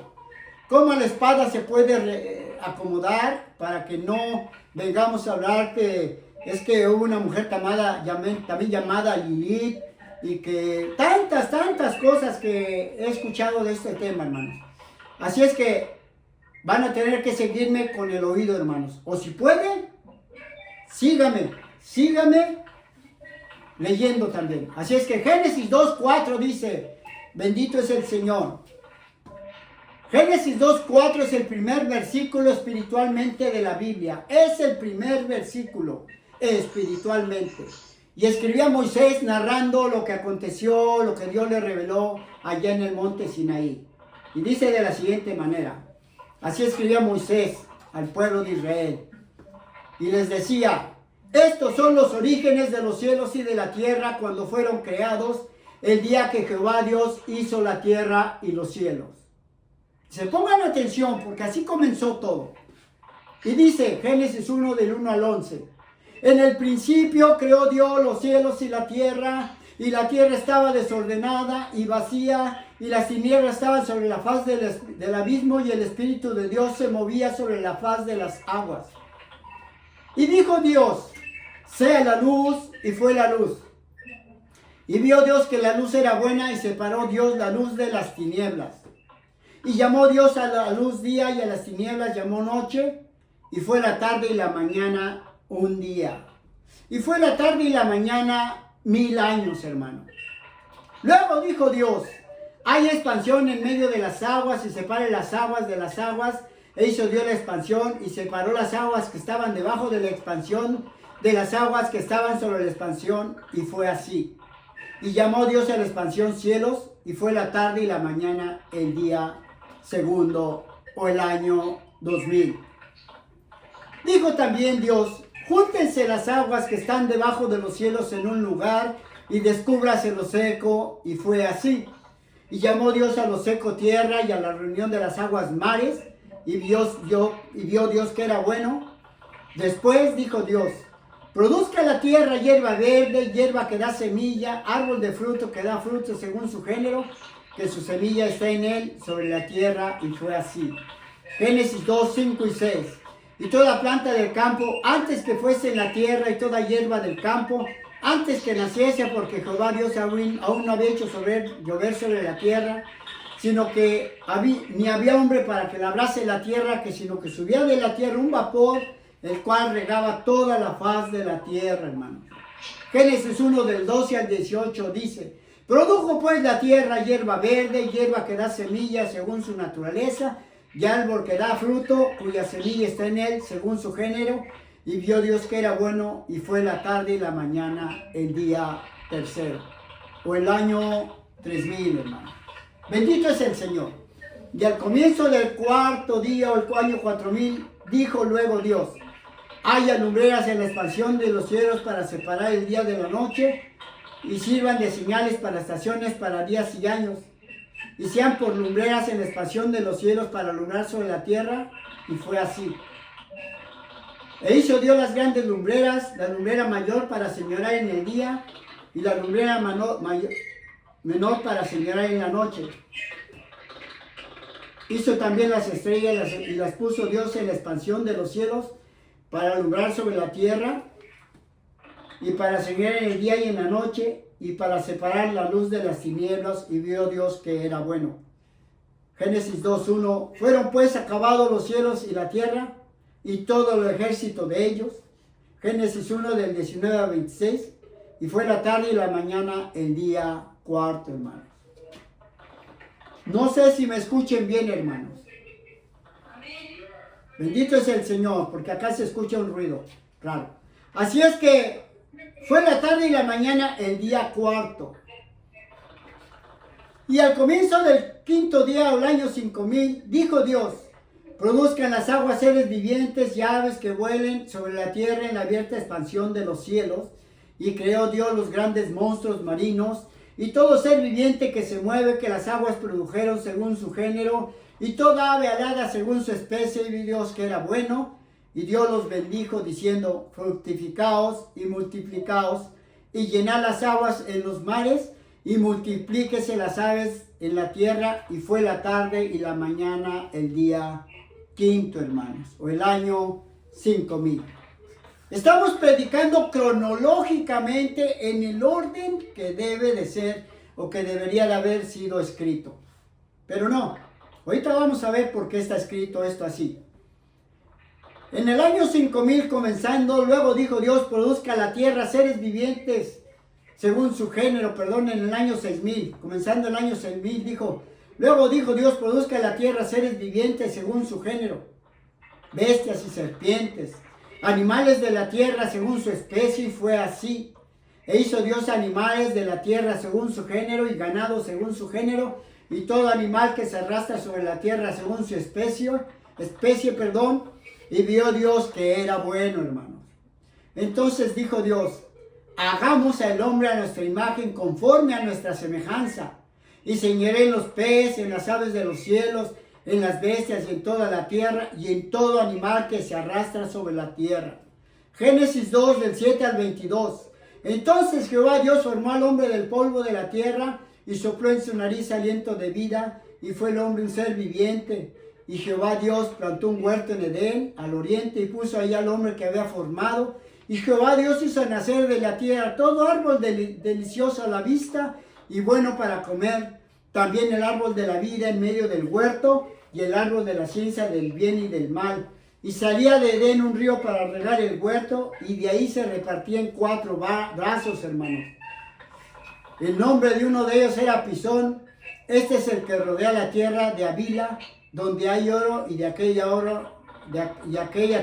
[SPEAKER 1] Cómo la espada se puede acomodar para que no vengamos a hablar que es que hubo una mujer también llamada Lilith y que tantas cosas que he escuchado de este tema, hermanos. Así es que van a tener que seguirme con el oído, hermanos. O si pueden, sígame leyendo también. Así es que Génesis 2:4 dice, bendito es el Señor. Génesis 2:4 es el primer versículo espiritualmente de la Biblia. Es el primer versículo espiritualmente. Y escribía Moisés narrando lo que aconteció, lo que Dios le reveló allá en el monte Sinaí. Y dice de la siguiente manera. Así escribía Moisés al pueblo de Israel. Y les decía, estos son los orígenes de los cielos y de la tierra cuando fueron creados el día que Jehová Dios hizo la tierra y los cielos. Se pongan atención porque así comenzó todo. Y dice Génesis 1 del 1 al 11. En el principio creó Dios los cielos y la tierra estaba desordenada y vacía, y las tinieblas estaban sobre la faz del abismo, y el Espíritu de Dios se movía sobre la faz de las aguas. Y dijo Dios, sea la luz, y fue la luz. Y vio Dios que la luz era buena y separó Dios la luz de las tinieblas. Y llamó Dios a la luz día y a las tinieblas llamó noche. Y fue la tarde y la mañana un día. Y fue la tarde y la mañana 1000 años, hermano. Luego dijo Dios, hay expansión en medio de las aguas y separe las aguas de las aguas. E hizo Dios la expansión y separó las aguas que estaban debajo de la expansión de las aguas que estaban sobre la expansión. Y fue así. Y llamó Dios a la expansión cielos. Y fue la tarde y la mañana el día segundo o el año 2000. Dijo también Dios, júntense las aguas que están debajo de los cielos en un lugar y descúbrase lo seco. Y fue así. Y llamó Dios a lo seco tierra y a la reunión de las aguas mares. Y vio Dios que era bueno. Después dijo Dios, produzca la tierra hierba verde, hierba que da semilla, árbol de fruto que da fruto según su género, que su semilla está en él sobre la tierra. Y fue así. Génesis 2, 5 y 6. Y toda planta del campo, antes que fuese en la tierra, y toda hierba del campo, antes que naciese, porque Jehová Dios aún no había hecho llover sobre la tierra, sino que ni había hombre para que labrase la tierra, sino que subía de la tierra un vapor, el cual regaba toda la faz de la tierra, hermano. Génesis 1 del 12 al 18 dice, produjo pues la tierra hierba verde, hierba que da semilla según su naturaleza, y árbol que da fruto, cuya semilla está en él, según su género. Y vio Dios que era bueno, y fue la tarde y la mañana el día tercero, o el año 3000, hermano. Bendito es el Señor. Y al comienzo del cuarto día, o el año 4000, dijo luego Dios, haya lumbreras en la expansión de los cielos para separar el día de la noche, y sirvan de señales para estaciones, para días y años, y sean por lumbreras en la expansión de los cielos para alumbrar sobre la tierra. Y fue así. E hizo Dios las grandes lumbreras, la lumbrera mayor para señorear en el día, y la lumbrera menor para señorear en la noche. Hizo también las estrellas y las puso Dios en la expansión de los cielos para alumbrar sobre la tierra, y para señorear en el día y en la noche, y para separar la luz de las tinieblas. Y vio Dios que era bueno. Génesis 2:1. Fueron pues acabados los cielos y la tierra, y todo el ejército de ellos. Génesis 1 del 19 al 26. Y fue la tarde y la mañana el día cuarto, hermanos. No sé si me escuchen bien, hermanos. Bendito es el Señor, porque acá se escucha un ruido raro. Así es que fue la tarde y la mañana el día cuarto. Y al comienzo del quinto día, o el año 5000, dijo Dios, produzcan las aguas seres vivientes y aves que vuelen sobre la tierra en la abierta expansión de los cielos. Y creó Dios los grandes monstruos marinos y todo ser viviente que se mueve, que las aguas produjeron según su género, y toda ave alada según su especie. Y vio Dios que era bueno. Y Dios los bendijo diciendo, fructificaos y multiplicaos, y llenad las aguas en los mares, y multiplíquese las aves en la tierra. Y fue la tarde y la mañana el día quinto, hermanos, o el año 5000. Estamos predicando cronológicamente en el orden que debe de ser, o que debería de haber sido escrito. Pero no, ahorita vamos a ver por qué está escrito esto así. En el año 5000 comenzando, luego dijo Dios, produzca la tierra seres vivientes según su género, en el año 6000, comenzando el año 6000, luego dijo Dios, produzca la tierra seres vivientes según su género, bestias y serpientes, animales de la tierra según su especie. Y fue así. E hizo Dios animales de la tierra según su género, y ganado según su género, y todo animal que se arrastra sobre la tierra según su especie. Y vio Dios que era bueno, hermanos. Entonces dijo Dios, hagamos al hombre a nuestra imagen, conforme a nuestra semejanza, y señoree en los peces, en las aves de los cielos, en las bestias y en toda la tierra, y en todo animal que se arrastra sobre la tierra. Génesis 2 del 7 al 22. Entonces Jehová Dios formó al hombre del polvo de la tierra, y sopló en su nariz aliento de vida, y fue el hombre un ser viviente. Y Jehová Dios plantó un huerto en Edén, al oriente, y puso ahí al hombre que había formado. Y Jehová Dios hizo nacer de la tierra todo árbol delicioso a la vista y bueno para comer, también el árbol de la vida en medio del huerto y el árbol de la ciencia del bien y del mal. Y salía de Edén un río para regar el huerto, y de ahí se repartía en 4 brazos, hermanos. El nombre de uno de ellos era Pisón. Este es el que rodea la tierra de Avila, donde hay oro, y de aquella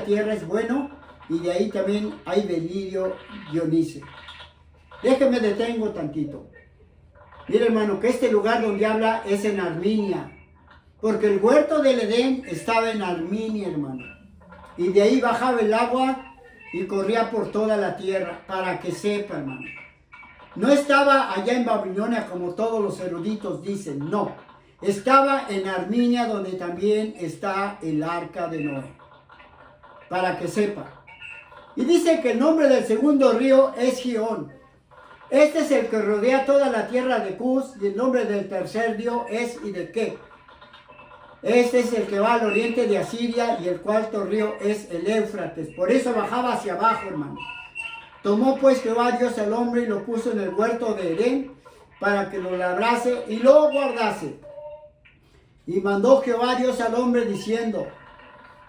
[SPEAKER 1] tierra es bueno, y de ahí también hay belirio Dionisio. Déjenme detengo tantito. Mire, hermano, que este lugar donde habla es en Arminia, porque el huerto del Edén estaba en Arminia, hermano. Y de ahí bajaba el agua y corría por toda la tierra, para que sepa, hermano. No estaba allá en Babilonia como todos los eruditos dicen, no. Estaba en Arminia, donde también está el arca de Noé, para que sepa. Y dice que el nombre del segundo río es Gihón. Este es el que rodea toda la tierra de Cus, y el nombre del tercer río es Hidequé. Este es el que va al oriente de Asiria, y el cuarto río es el Éufrates. Por eso bajaba hacia abajo, hermano. Tomó pues Jehová Dios al hombre y lo puso en el huerto de Edén para que lo labrase y lo guardase. Y mandó Jehová Dios al hombre diciendo: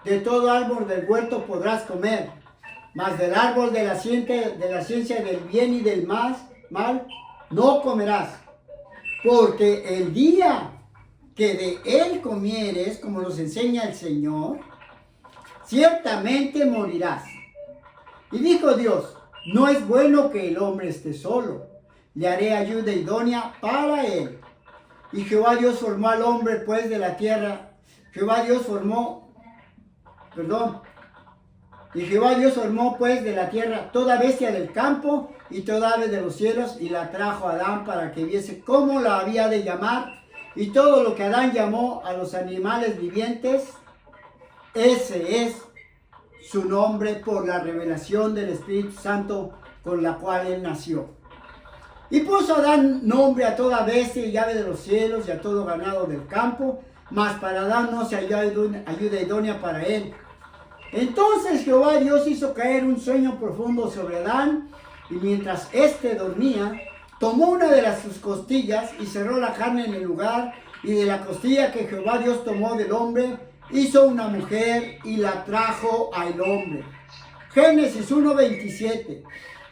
[SPEAKER 1] de todo árbol del huerto podrás comer, mas del árbol de la ciencia del bien y del mal no comerás, porque el día que de él comieres, como nos enseña el Señor, ciertamente morirás. Y dijo Dios: no es bueno que el hombre esté solo, le haré ayuda idónea para él. Y Jehová Dios formó al hombre pues de la tierra. Y Jehová Dios formó pues de la tierra toda bestia del campo y toda ave de los cielos, y la trajo a Adán para que viese cómo la había de llamar. Y todo lo que Adán llamó a los animales vivientes, ese es su nombre por la revelación del Espíritu Santo con la cual él nació. Y puso Adán nombre a toda bestia y ave de los cielos y a todo ganado del campo, mas para Adán no se halló ayuda idónea para él. Entonces Jehová Dios hizo caer un sueño profundo sobre Adán, y mientras éste dormía, tomó una de sus costillas y cerró la carne en el lugar, y de la costilla que Jehová Dios tomó del hombre, hizo una mujer y la trajo al hombre. Génesis 1:27.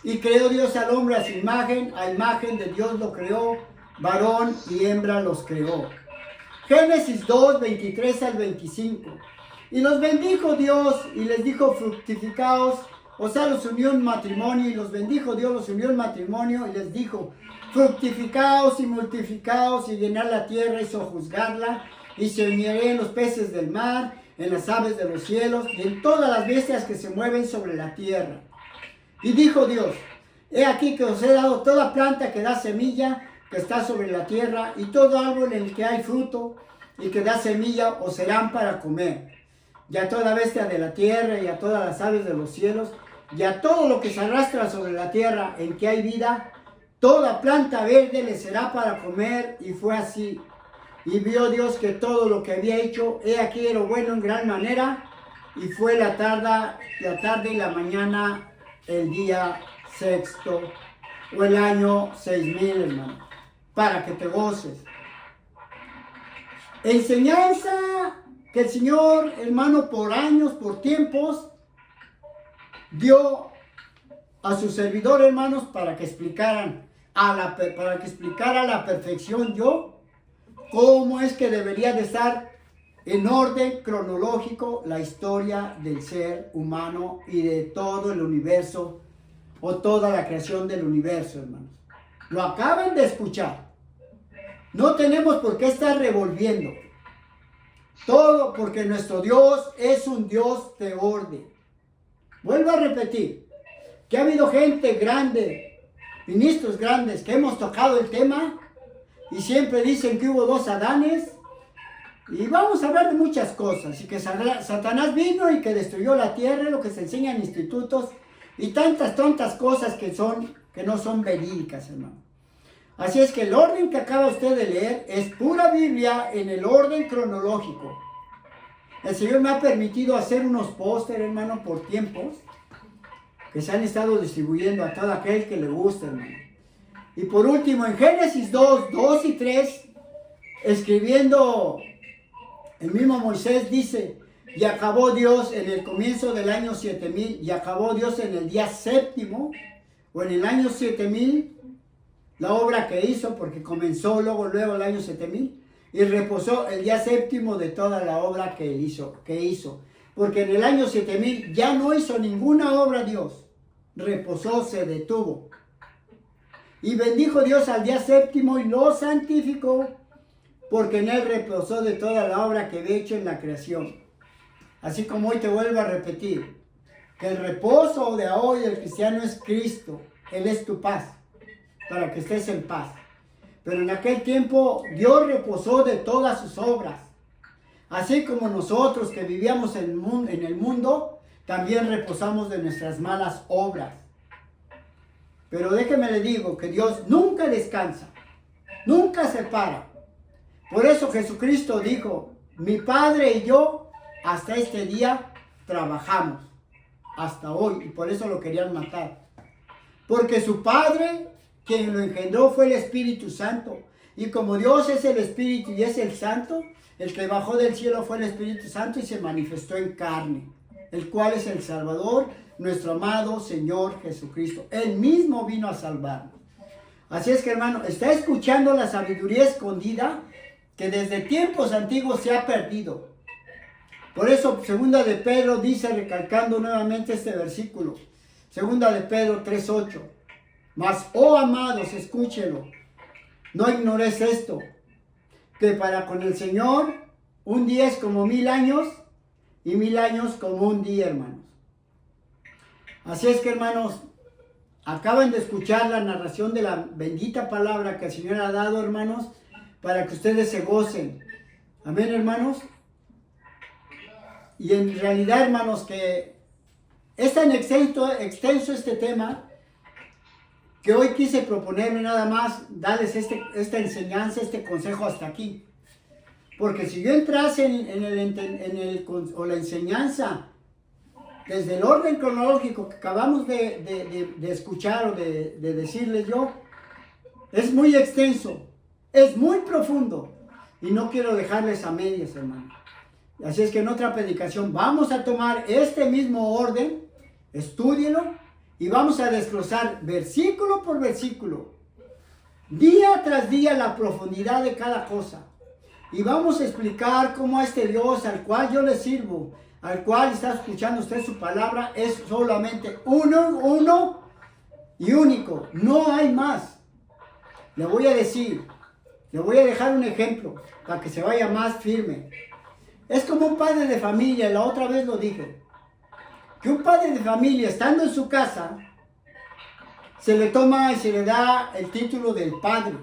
[SPEAKER 1] Y creó Dios al hombre a su imagen, a imagen de Dios lo creó, varón y hembra los creó. Génesis 2:23 al 25. Y los bendijo Dios y les dijo: fructificaos, o sea, los unió en matrimonio, y los bendijo Dios, los unió en matrimonio, y les dijo: fructificaos y multiplicaos, y llenad la tierra y sojuzgadla, y se uniré en los peces del mar, en las aves de los cielos, y en todas las bestias que se mueven sobre la tierra. Y dijo Dios: he aquí que os he dado toda planta que da semilla, que está sobre la tierra, y todo árbol en el que hay fruto, y que da semilla, os serán para comer. Y a toda bestia de la tierra, y a todas las aves de los cielos, y a todo lo que se arrastra sobre la tierra en que hay vida, toda planta verde le será para comer. Y fue así. Y vio Dios que todo lo que había hecho, he aquí era bueno en gran manera, y fue la tarde y la mañana el día sexto, o el año 6000, hermano, para que te goces. Enseñanza que el Señor, hermano, por años, por tiempos, dio a su servidor, hermanos, para que explicara a la perfección cómo es que debería de estar en orden cronológico la historia del ser humano y de todo el universo, o toda la creación del universo, hermanos. Lo acaban de escuchar. No tenemos por qué estar revolviendo. Todo porque nuestro Dios es un Dios de orden. Vuelvo a repetir que ha habido gente grande, ministros grandes, que hemos tocado el tema y siempre dicen que hubo 2 Adanes, y vamos a hablar de muchas cosas, y que Satanás vino y que destruyó la tierra, lo que se enseña en institutos, y tantas tontas cosas que no son verídicas, hermano. Así es que el orden que acaba usted de leer es pura Biblia en el orden cronológico. El Señor me ha permitido hacer unos pósteres, hermano, por tiempos, que se han estado distribuyendo a todo aquel que le guste, hermano. Y por último, en Génesis 2 y 3, escribiendo el mismo Moisés dice, y acabó Dios en el comienzo del año 7000, y acabó Dios en el día séptimo, o en el año 7000, la obra que hizo, porque comenzó luego el año 7000, y reposó el día séptimo de toda la obra que hizo. Porque en el año 7000 ya no hizo ninguna obra Dios, reposó, se detuvo. Y bendijo Dios al día séptimo y lo santificó, porque en él reposó de toda la obra que había hecho en la creación. Así como hoy te vuelvo a repetir, que el reposo de hoy del cristiano es Cristo. Él es tu paz, para que estés en paz. Pero en aquel tiempo Dios reposó de todas sus obras. Así como nosotros que vivíamos en el mundo, también reposamos de nuestras malas obras. Pero déjeme le digo que Dios nunca descansa, nunca se para. Por eso Jesucristo dijo, mi Padre y yo hasta este día trabajamos, hasta hoy, y por eso lo querían matar. Porque su Padre, quien lo engendró, fue el Espíritu Santo. Y como Dios es el Espíritu y es el Santo, el que bajó del cielo fue el Espíritu Santo y se manifestó en carne, el cual es el Salvador, nuestro amado Señor Jesucristo. Él mismo vino a salvarnos. Así es que, hermano, está escuchando la sabiduría escondida que desde tiempos antiguos se ha perdido. Por eso, segunda de Pedro dice, recalcando nuevamente este versículo, segunda de Pedro 3:8, mas, oh amados, escúchelo, no ignores esto, que para con el Señor un día es como 1000 años y 1000 años como un día, hermanos. Así es que, hermanos, acaban de escuchar la narración de la bendita palabra que el Señor ha dado, hermanos, para que ustedes se gocen. Amén, hermanos. Y en realidad, hermanos, que es tan extenso este tema, que hoy quise proponerme nada más darles esta enseñanza, este consejo hasta aquí. Porque si yo entrase en la enseñanza desde el orden cronológico que acabamos de escuchar o de decirles yo, es muy extenso, es muy profundo y no quiero dejarles a medias, hermano. Así es que en otra predicación vamos a tomar este mismo orden, estúdielo y vamos a desglosar versículo por versículo, día tras día, la profundidad de cada cosa. Y vamos a explicar cómo este Dios al cual yo le sirvo, al cual está escuchando usted su palabra, es solamente uno y único. No hay más. Le voy a decir, le voy a dejar un ejemplo para que se vaya más firme. Es como un padre de familia, la otra vez lo dije, que un padre de familia estando en su casa, se le toma y se le da el título del padre.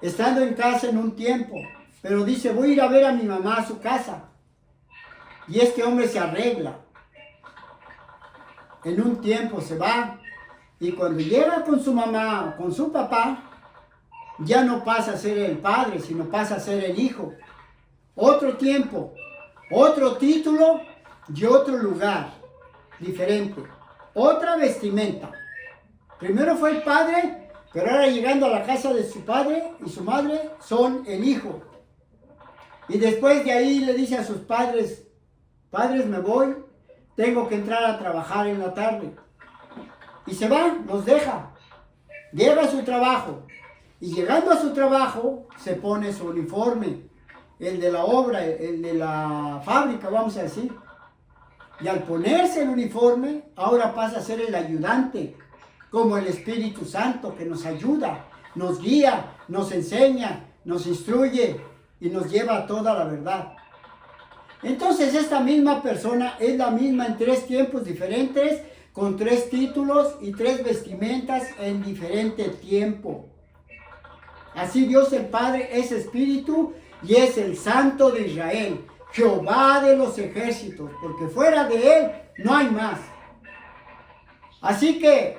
[SPEAKER 1] Estando en casa en un tiempo, pero dice, voy a ir a ver a mi mamá a su casa. Y este hombre se arregla. En un tiempo se va. Y cuando llega con su mamá o con su papá, ya no pasa a ser el padre, sino pasa a ser el hijo. Otro tiempo, otro título y otro lugar diferente. Otra vestimenta. Primero fue el padre, pero ahora llegando a la casa de su padre y su madre son el hijo. Y después de ahí le dice a sus padres, padres, me voy, tengo que entrar a trabajar en la tarde. Y se va, los deja. Llega a su trabajo. Y llegando a su trabajo, se pone su uniforme. El de la obra, el de la fábrica, vamos a decir. Y al ponerse el uniforme, ahora pasa a ser el ayudante, como el Espíritu Santo que nos ayuda, nos guía, nos enseña, nos instruye y nos lleva a toda la verdad. Entonces esta misma persona es la misma en 3 tiempos diferentes, con 3 títulos y 3 vestimentas en diferente tiempo. Así Dios el Padre es Espíritu y es el Santo de Israel, Jehová de los ejércitos, porque fuera de Él no hay más. Así que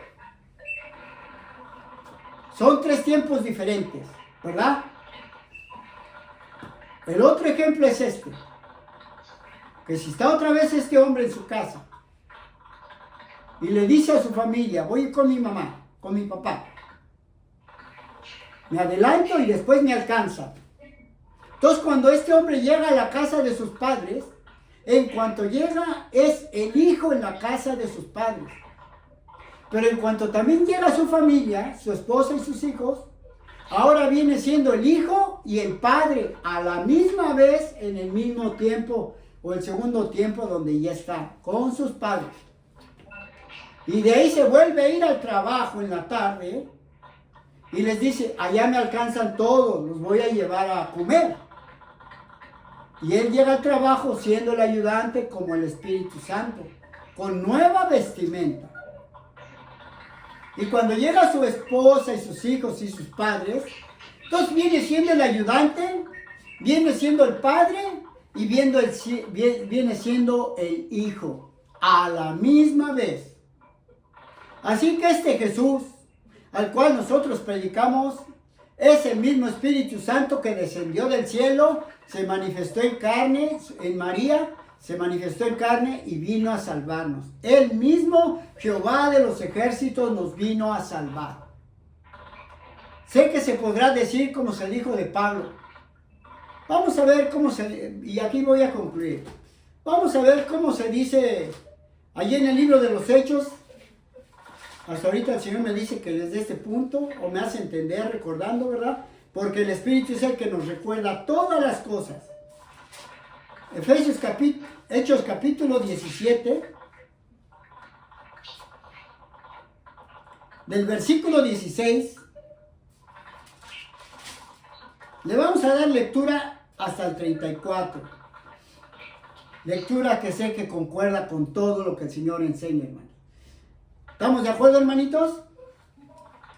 [SPEAKER 1] son 3 tiempos diferentes, ¿verdad? El otro ejemplo es este, que si está otra vez este hombre en su casa y le dice a su familia, voy con mi mamá, con mi papá. Me adelanto y después me alcanza. Entonces cuando este hombre llega a la casa de sus padres, en cuanto llega es el hijo en la casa de sus padres. Pero en cuanto también llega su familia, su esposa y sus hijos, ahora viene siendo el hijo y el padre a la misma vez en el mismo tiempo o el segundo tiempo donde ya está con sus padres. Y de ahí se vuelve a ir al trabajo en la tarde y les dice, allá me alcanzan todos, los voy a llevar a comer. Y él llega al trabajo siendo el ayudante como el Espíritu Santo, con nueva vestimenta. Y cuando llega su esposa y sus hijos y sus padres, entonces viene siendo el ayudante, viene siendo el padre y viene siendo el hijo a la misma vez. Así que este Jesús, al cual nosotros predicamos, es el mismo Espíritu Santo que descendió del cielo, se manifestó en carne, en María, se manifestó en carne y vino a salvarnos. Él mismo, Jehová de los ejércitos, nos vino a salvar. Sé que se podrá decir como se dijo de Pablo. Vamos a ver cómo y aquí voy a concluir. Vamos a ver cómo se dice allí en el libro de los Hechos. Hasta ahorita el Señor me dice que desde este punto, o me hace entender recordando, ¿verdad? Porque el Espíritu es el que nos recuerda todas las cosas. Hechos capítulo 17, del versículo 16, le vamos a dar lectura hasta el 34. Lectura que sé que concuerda con todo lo que el Señor enseña, hermano. ¿Estamos de acuerdo, hermanitos?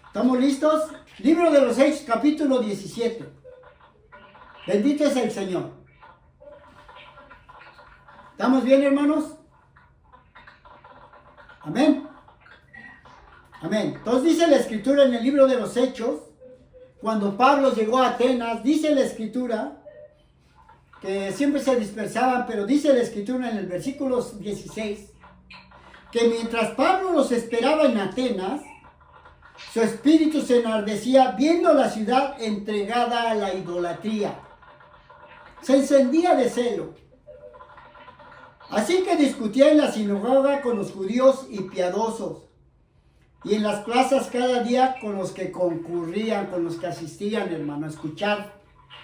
[SPEAKER 1] ¿Estamos listos? Libro de los Hechos, capítulo 17. Bendito es el Señor. ¿Estamos bien, hermanos? Amén. Amén. Entonces dice la Escritura en el libro de los Hechos, cuando Pablo llegó a Atenas, dice la Escritura, que siempre se dispersaban, pero dice la Escritura en el versículo 16, que mientras Pablo los esperaba en Atenas, su espíritu se enardecía viendo la ciudad entregada a la idolatría. Se encendía de celo. Así que discutía en la sinagoga con los judíos y piadosos, y en las plazas cada día con los que concurrían, con los que asistían, hermano, a escuchar,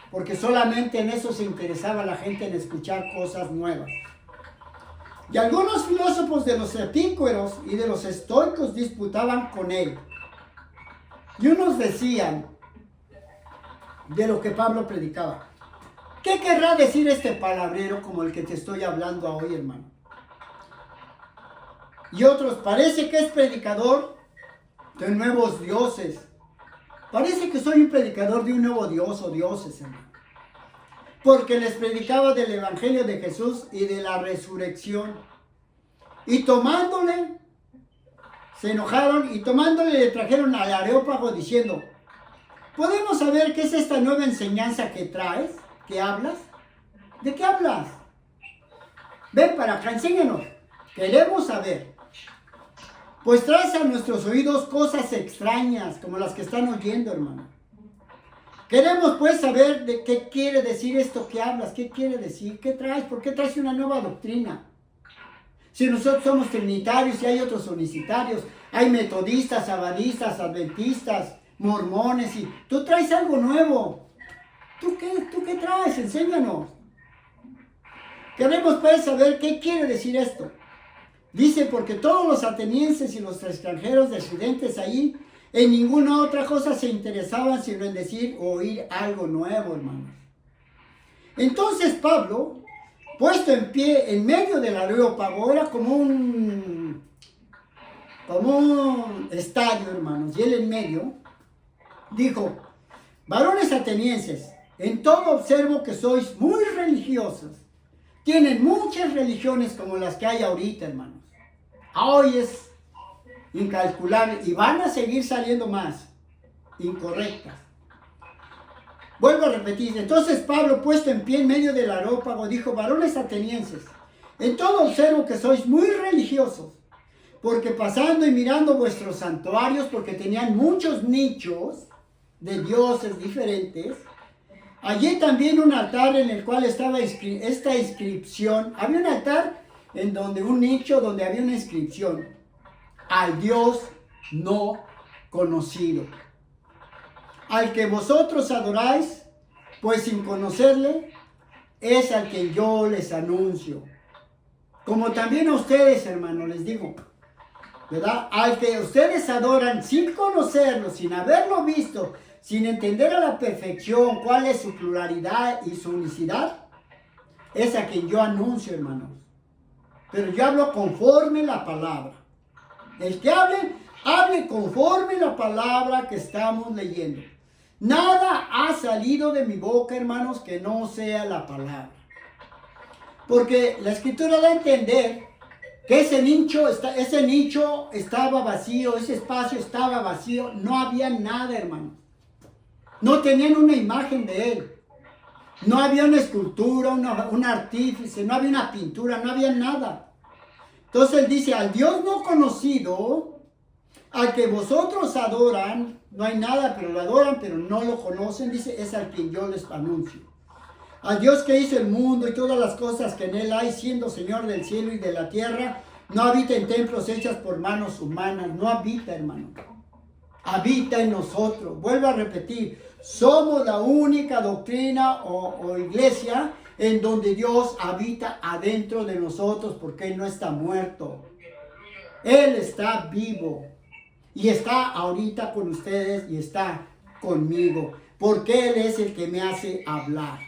[SPEAKER 1] porque solamente en eso se interesaba la gente, en escuchar cosas nuevas. Y algunos filósofos de los epícureos y de los estoicos disputaban con él. Y unos decían de lo que Pablo predicaba: ¿qué querrá decir este palabrero como el que te estoy hablando hoy, hermano? Y otros, parece que es predicador de nuevos dioses. Parece que soy un predicador de un nuevo dios o dioses, hermano. Porque les predicaba del evangelio de Jesús y de la resurrección. Y tomándole, se enojaron y tomándole le trajeron al Areópago diciendo: ¿podemos saber qué es esta nueva enseñanza que traes? ¿Qué hablas? ¿De qué hablas? Ven para acá, enséñanos. Queremos saber. Pues traes a nuestros oídos cosas extrañas, como las que están oyendo, hermano. Queremos pues saber de qué quiere decir esto que hablas. ¿Qué quiere decir? ¿Qué traes? ¿Por qué traes una nueva doctrina? Si nosotros somos trinitarios y hay otros unicitarios, hay metodistas, sabadistas, adventistas, mormones, y tú traes algo nuevo. ¿Tú qué traes? Enséñanos. Queremos pues saber qué quiere decir esto. Dice, porque todos los atenienses y los extranjeros residentes ahí en ninguna otra cosa se interesaban sino en decir o oír algo nuevo, hermanos. Entonces Pablo, puesto en pie en medio del Areópago, era como un estadio, hermanos, y él en medio, dijo: varones atenienses, en todo observo que sois muy religiosos. Tienen muchas religiones como las que hay ahorita, hermanos. Hoy es incalculable y van a seguir saliendo más incorrectas. Vuelvo a repetir. Entonces Pablo, puesto en pie en medio del Areópago, dijo: varones atenienses, en todo observo que sois muy religiosos. porque pasando y mirando vuestros santuarios, porque tenían muchos nichos de dioses diferentes, allí también un altar en el cual estaba esta inscripción. Había un altar en donde un nicho donde había una inscripción: al Dios no conocido, al que vosotros adoráis, pues sin conocerle, es al que yo les anuncio. Como también a ustedes, hermanos, les digo, ¿verdad? Al que ustedes adoran sin conocerlo, sin haberlo visto, sin entender a la perfección cuál es su pluralidad y su unicidad, es a quien yo anuncio, hermanos. Pero yo hablo conforme la palabra. El que hable conforme la palabra que estamos leyendo. Nada ha salido de mi boca, hermanos, que no sea la palabra. Porque la Escritura da a entender que ese nicho estaba vacío, ese espacio estaba vacío, no había nada, hermanos. No tenían una imagen de él. No había una escultura, un artífice, no había una pintura, no había nada. Entonces él dice: al Dios no conocido, al que vosotros adoran, no hay nada, pero lo adoran, pero no lo conocen, dice, es al quien yo les anuncio. Al Dios que hizo el mundo y todas las cosas que en él hay, siendo Señor del cielo y de la tierra, no habita en templos hechos por manos humanas, no habita, hermano. Habita en nosotros. Vuelvo a repetir, somos la única doctrina o iglesia en donde Dios habita adentro de nosotros, porque Él no está muerto. Él está vivo. Y está ahorita con ustedes y está conmigo, porque Él es el que me hace hablar.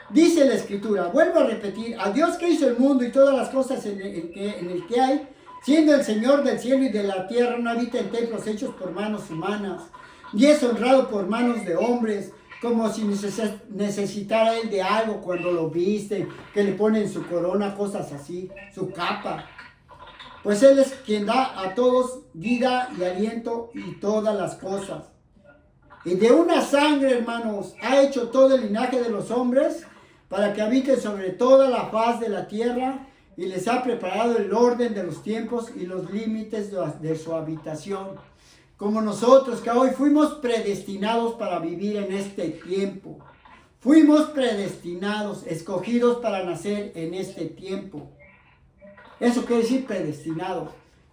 [SPEAKER 1] Dice la Escritura, vuelvo a repetir, a Dios que hizo el mundo y todas las cosas en el que hay, siendo el Señor del cielo y de la tierra, no habita en templos hechos por manos humanas, ni es honrado por manos de hombres, como si necesitara Él de algo cuando lo viste, que le ponen su corona, cosas así, su capa. Pues Él es quien da a todos vida y aliento y todas las cosas. Y de una sangre, hermanos, ha hecho todo el linaje de los hombres para que habiten sobre toda la faz de la tierra, y les ha preparado el orden de los tiempos y los límites de su habitación. Como nosotros, que hoy fuimos predestinados para vivir en este tiempo. Fuimos predestinados, escogidos para nacer en este tiempo. Eso quiere decir predestinados.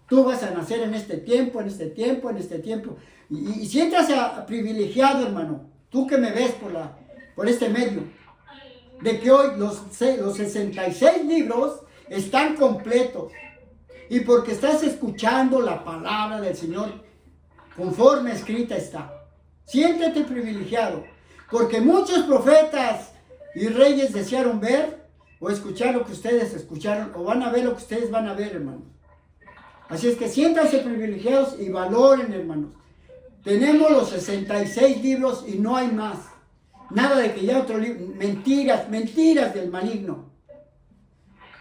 [SPEAKER 1] Tú vas a nacer en este tiempo, en este tiempo, en este tiempo. Y siéntase privilegiado, hermano, tú que me ves por este medio, de que hoy los 66 libros están completos. Y porque estás escuchando la palabra del Señor, conforme escrita está. Siéntete privilegiado, porque muchos profetas y reyes desearon ver o escuchar lo que ustedes escucharon, o van a ver lo que ustedes van a ver, hermanos. Así es que siéntanse privilegiados y valoren, hermanos. Tenemos los 66 libros y no hay más. Nada de que ya otro libro. Mentiras del maligno.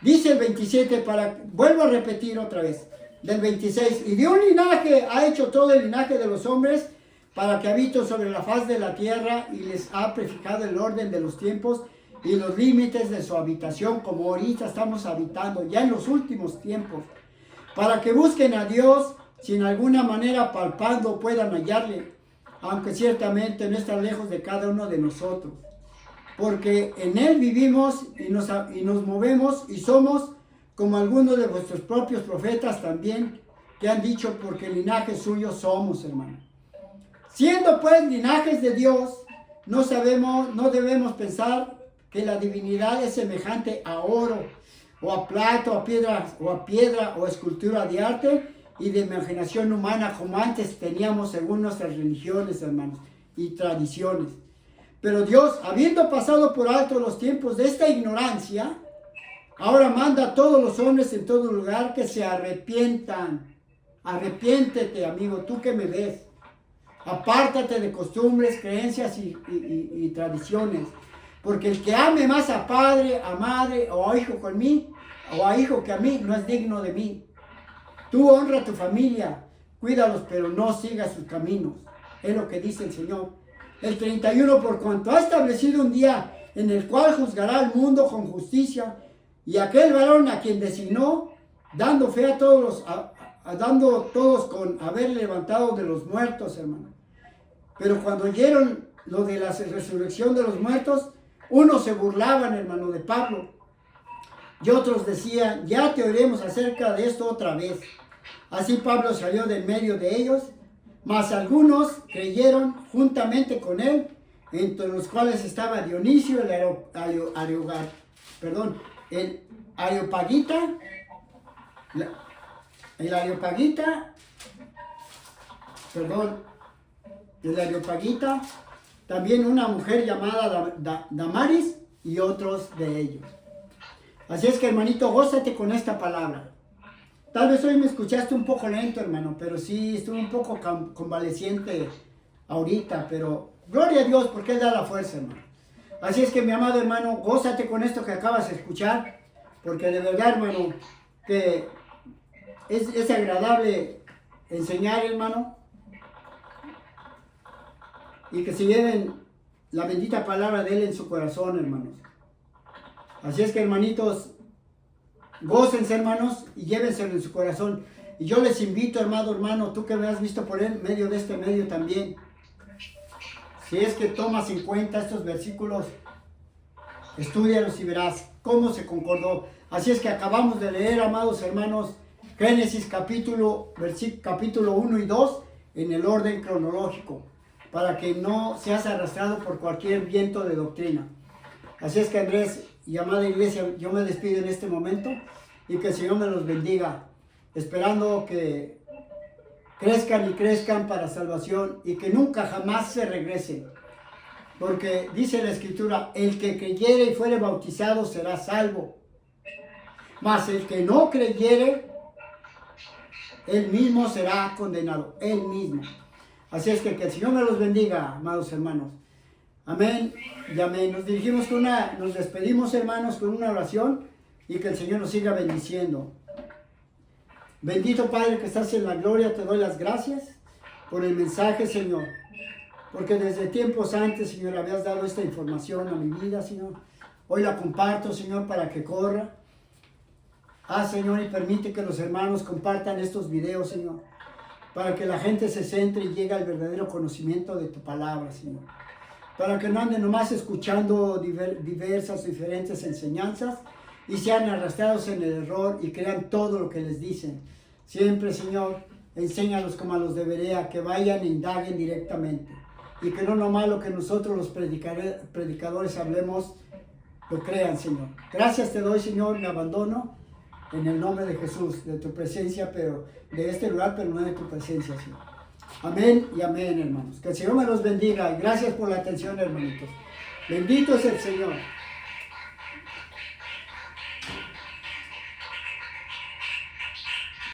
[SPEAKER 1] Dice el 27, vuelvo a repetir otra vez, del 26. Y de un linaje ha hecho todo el linaje de los hombres para que habiten sobre la faz de la tierra, y les ha prefijado el orden de los tiempos y los límites de su habitación, como ahorita estamos habitando, ya en los últimos tiempos, para que busquen a Dios, si en alguna manera palpando puedan hallarle, aunque ciertamente no está lejos de cada uno de nosotros, porque en Él vivimos y nos movemos y somos como algunos de vuestros propios profetas también, que han dicho, porque linaje suyo somos, hermano. Siendo pues linajes de Dios, no debemos pensar que la divinidad es semejante a oro, o a plata, o a piedra, o escultura de arte y de imaginación humana, como antes teníamos según nuestras religiones, hermanos, y tradiciones. Pero Dios, habiendo pasado por alto los tiempos de esta ignorancia, ahora manda a todos los hombres en todo lugar que se arrepientan. Arrepiéntete, amigo, tú que me ves. Apártate de costumbres, creencias y tradiciones. Porque el que ame más a padre, a madre o a hijo con mí, o a hijo que a mí, no es digno de mí. Tú honra a tu familia, cuídalos, pero no sigas sus caminos. Es lo que dice el Señor. El 31, por cuanto ha establecido un día en el cual juzgará al mundo con justicia, y aquel varón a quien designó, dando fe a todos, dando todos con haber levantado de los muertos, hermano. Pero cuando oyeron lo de la resurrección de los muertos, unos se burlaban, hermano, de Pablo. Y otros decían, ya te oiremos acerca de esto otra vez. Así Pablo salió del medio de ellos, mas algunos creyeron juntamente con él, entre los cuales estaba Dionisio, el Areopagita, también una mujer llamada Damaris y otros de ellos. Así es que, hermanito, gózate con esta palabra. Tal vez hoy me escuchaste un poco lento, hermano, pero sí estuve un poco convaleciente ahorita, pero gloria a Dios porque Él da la fuerza, hermano. Así es que, mi amado hermano, gózate con esto que acabas de escuchar, porque de verdad, hermano, que es agradable enseñar, hermano, y que se lleven la bendita palabra de Él en su corazón, hermanos. Así es que, hermanitos, gócense, hermanos, y llévenselo en su corazón. Y yo les invito, hermano, tú que me has visto por el medio de este medio también, si es que tomas en cuenta estos versículos, estúdialos y verás cómo se concordó. Así es que acabamos de leer, amados hermanos, Génesis capítulo 1 y 2 en el orden cronológico, para que no seas arrastrado por cualquier viento de doctrina. Así es que, Andrés y amada iglesia, yo me despido en este momento y que el Señor me los bendiga, esperando que crezcan y crezcan para salvación y que nunca jamás se regresen. Porque dice la Escritura, el que creyere y fuere bautizado será salvo. Mas el que no creyere, él mismo será condenado, él mismo. Así es que el Señor me los bendiga, amados hermanos. Amén y amén. Nos despedimos, hermanos, con una oración y que el Señor nos siga bendiciendo. Bendito Padre que estás en la gloria, te doy las gracias por el mensaje, Señor. Porque desde tiempos antes, Señor, habías dado esta información a mi vida, Señor. Hoy la comparto, Señor, para que corra. Señor, y permite que los hermanos compartan estos videos, Señor. Para que la gente se centre y llegue al verdadero conocimiento de tu palabra, Señor. Para que no anden nomás escuchando diferentes enseñanzas y sean arrastrados en el error y crean todo lo que les dicen. Siempre, Señor, enséñalos como a los debería, que vayan e indaguen directamente. Y que no nomás lo que nosotros los predicadores hablemos, lo crean, Señor. Gracias te doy, Señor, me abandono en el nombre de Jesús, de tu presencia, pero de este lugar, pero no de tu presencia, Señor. Amén y amén, hermanos. Que el Señor me los bendiga y gracias por la atención, hermanitos. Bendito es el Señor.